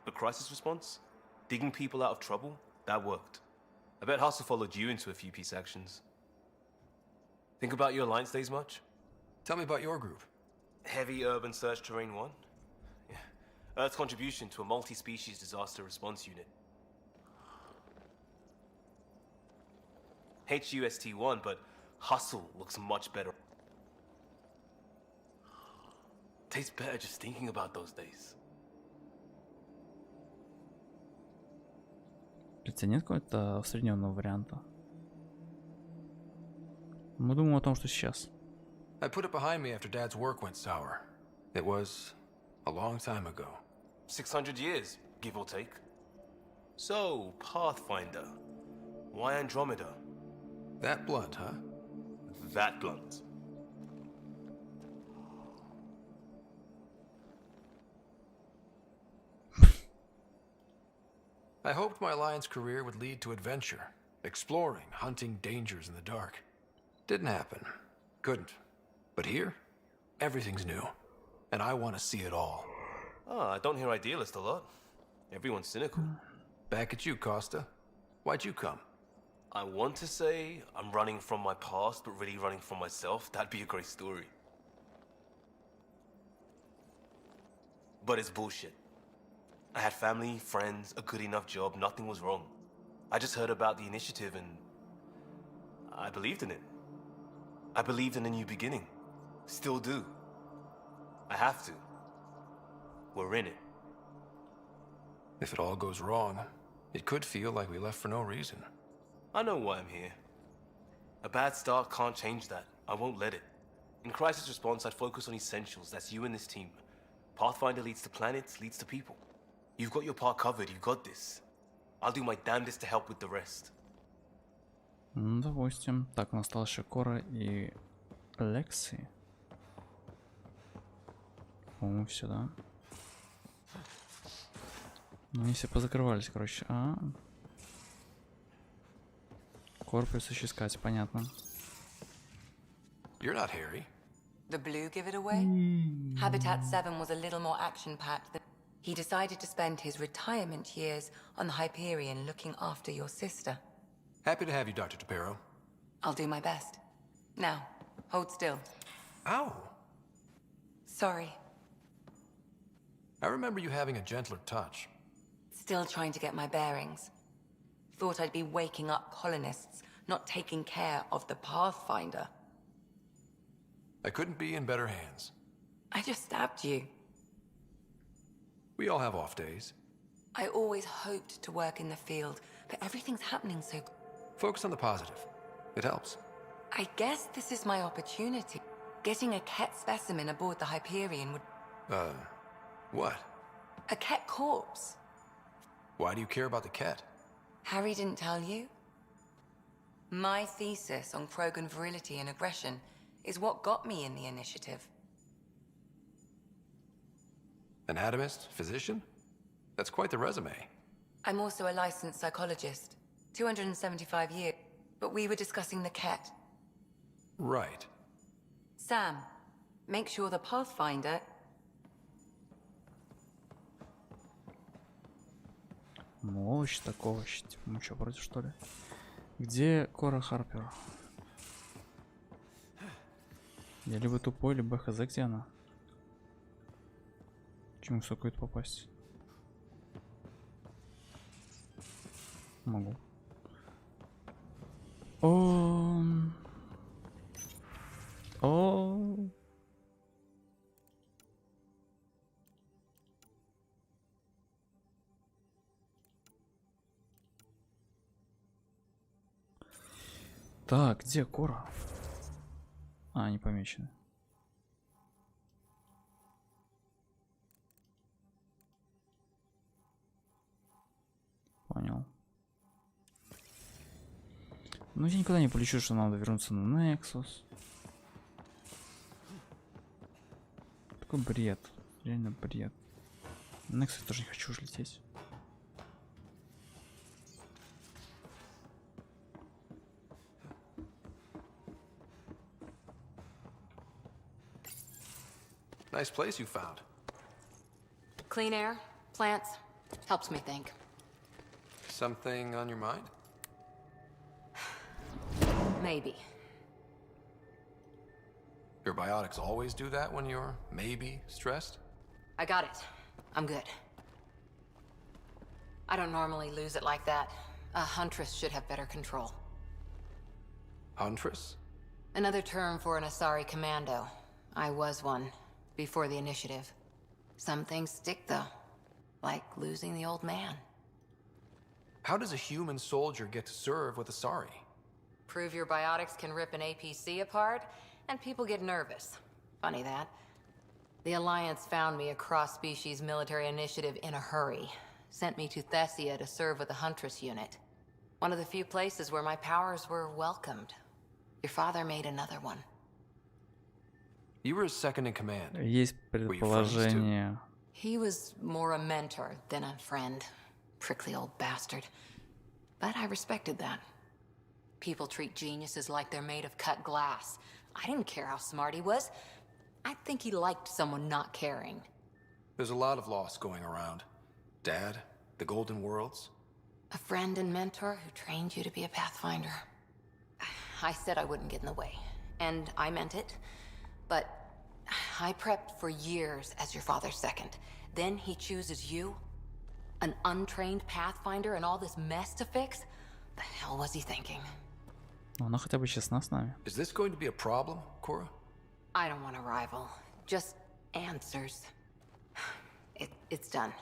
But crisis response? Digging people out of trouble? That worked. I bet Hustle followed you into a few peace actions. Think about your Alliance days much? Tell me about your group. Heavy Urban Search Terrain 1? Yeah. Earth's contribution to a multi-species disaster response unit. HUST-1, but Hustle looks much better. Tastes better just thinking about those days. У тебя нет какого-то усредненного варианта? Мы думаем о том, что сейчас. I put it behind me after Dad's work went sour. It was a long time ago. 600 years, give or take. So, Pathfinder. Why Andromeda? That blunt, huh? That blunt. I hoped my Alliance career would lead to adventure, exploring, hunting dangers in the dark. Didn't happen. Couldn't. But here, everything's new. And I want to see it all. Ah, I don't hear idealist a lot. Everyone's cynical. Back at you, Costa. Why'd you come? I want to say I'm running from my past, but really running from myself. That'd be a great story. But it's bullshit. I had family, friends, a good enough job, nothing was wrong. I just heard about the initiative and I believed in it. I believed in a new beginning. Still do. I have to. We're in it. If it all goes wrong, it could feel like we left for no reason. I know why I'm here. A bad start can't change that. I won't let it. In crisis response, I'd focus on essentials. That's you and this team. Pathfinder leads to planets, leads to people. You've got your part covered, you've got this. I'll do my damnedest to help with the rest. Допустим. Так, у нас осталось еще Кора и Лекси. По-моему, все, да? Ну, они все позакрывались, короче. Корпус еще искать, понятно. You're not Harry. The blue give it away? Habitat 7 was a little more action-packed than... He decided to spend his retirement years on the Hyperion looking after your sister. Happy to have you, Dr. DePero. I'll do my best. Now, hold still. Ow! Sorry. I remember you having a gentler touch. Still trying to get my bearings. Thought I'd be waking up colonists, not taking care of the Pathfinder. I couldn't be in better hands. I just stabbed you. We all have off days. I always hoped to work in the field, but everything's happening so... Focus on the positive. It helps. I guess this is my opportunity. Getting a Ket specimen aboard the Hyperion would... What? A Ket corpse. Why do you care about the Ket? Harry didn't tell you? My thesis on Krogan virility and aggression is what got me in the initiative. Anatomist? Physician? That's quite the resume. I'm also a licensed psychologist. 275 years. But we were discussing the Ket. Right. Sam, make sure the Pathfinder... Мощь такого, типа, мы что, против, что ли? Где Кора Харпер? Я либо тупой, либо хз, где она? Почему сокает попасть? Могу. Так, где Кора? Не помечено. Понял. Ну, я никуда не полечу, что надо вернуться на Нексус. Такой бред. Реально бред. На Нексус тоже не хочу уж лететь. Nice place you found. Clean air, plants, helps me think. Something on your mind? Maybe. Your biotics always do that when you're maybe stressed? I got it. I'm good. I don't normally lose it like that. A huntress should have better control. Huntress? Another term for an Asari commando. I was one. Before the initiative. Some things stick, though. Like losing the old man. How does a human soldier get to serve with Asari? Prove your biotics can rip an APC apart, and people get nervous. Funny that. The Alliance found me a cross-species military initiative in a hurry. Sent me to Thessia to serve with the Huntress unit. One of the few places where my powers were welcomed. Your father made another one. You were his second in command. Есть предположение. He was more a mentor than a friend. Prickly old bastard. But I respected that. People treat geniuses like they're made of cut glass. I didn't care how smart he was. I think he liked someone not caring. There's a lot of loss going around. Dad, the Golden Worlds. A friend and mentor who trained you to be a Pathfinder. I said I wouldn't get in the way. And I meant it. But I prepped for years as your father's second. Then he chooses you? An untrained pathfinder and all this mess to fix? The hell was he thinking? Она хотя бы честна с нами. Is this going to be a problem, Cora? I don't want a rival. Just answers. It's done.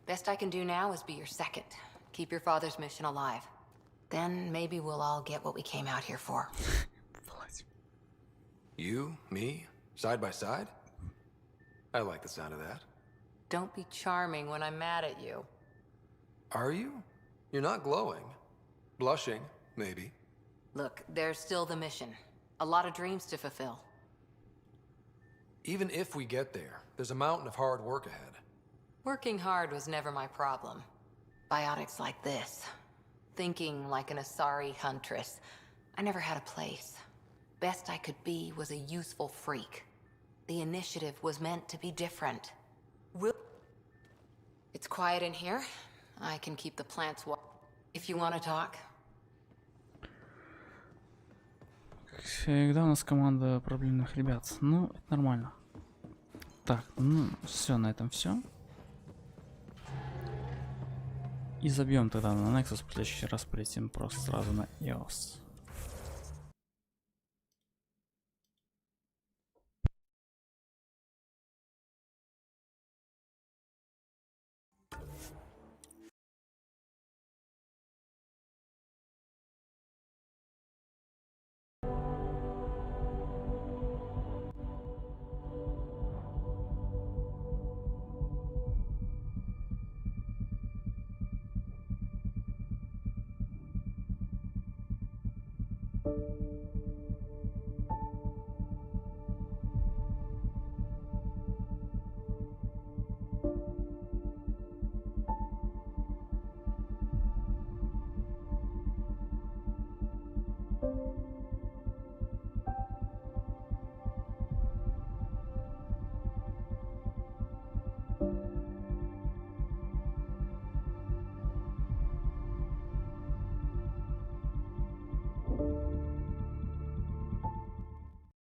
Best I can do now is be your second. Keep your father's mission alive. Then maybe we'll all get what we came out here for. You, me, side by side? I like the sound of that. Don't be charming when I'm mad at you. Are you? You're not glowing. Blushing, maybe. Look, there's still the mission. A lot of dreams to fulfill. Even if we get there, there's a mountain of hard work ahead. Working hard was never my problem. Biotics like this. Thinking like an Asari huntress. I never had a place. Best I could be was a useful freak. The initiative was meant to be different. It's quiet in here. I can keep the plants if you want to talk. Как всегда у нас команда проблемных ребят. Ну, это нормально. Так, ну, все, на этом все. И забьем тогда на Nexus, в следующий раз полетим просто сразу на EOS.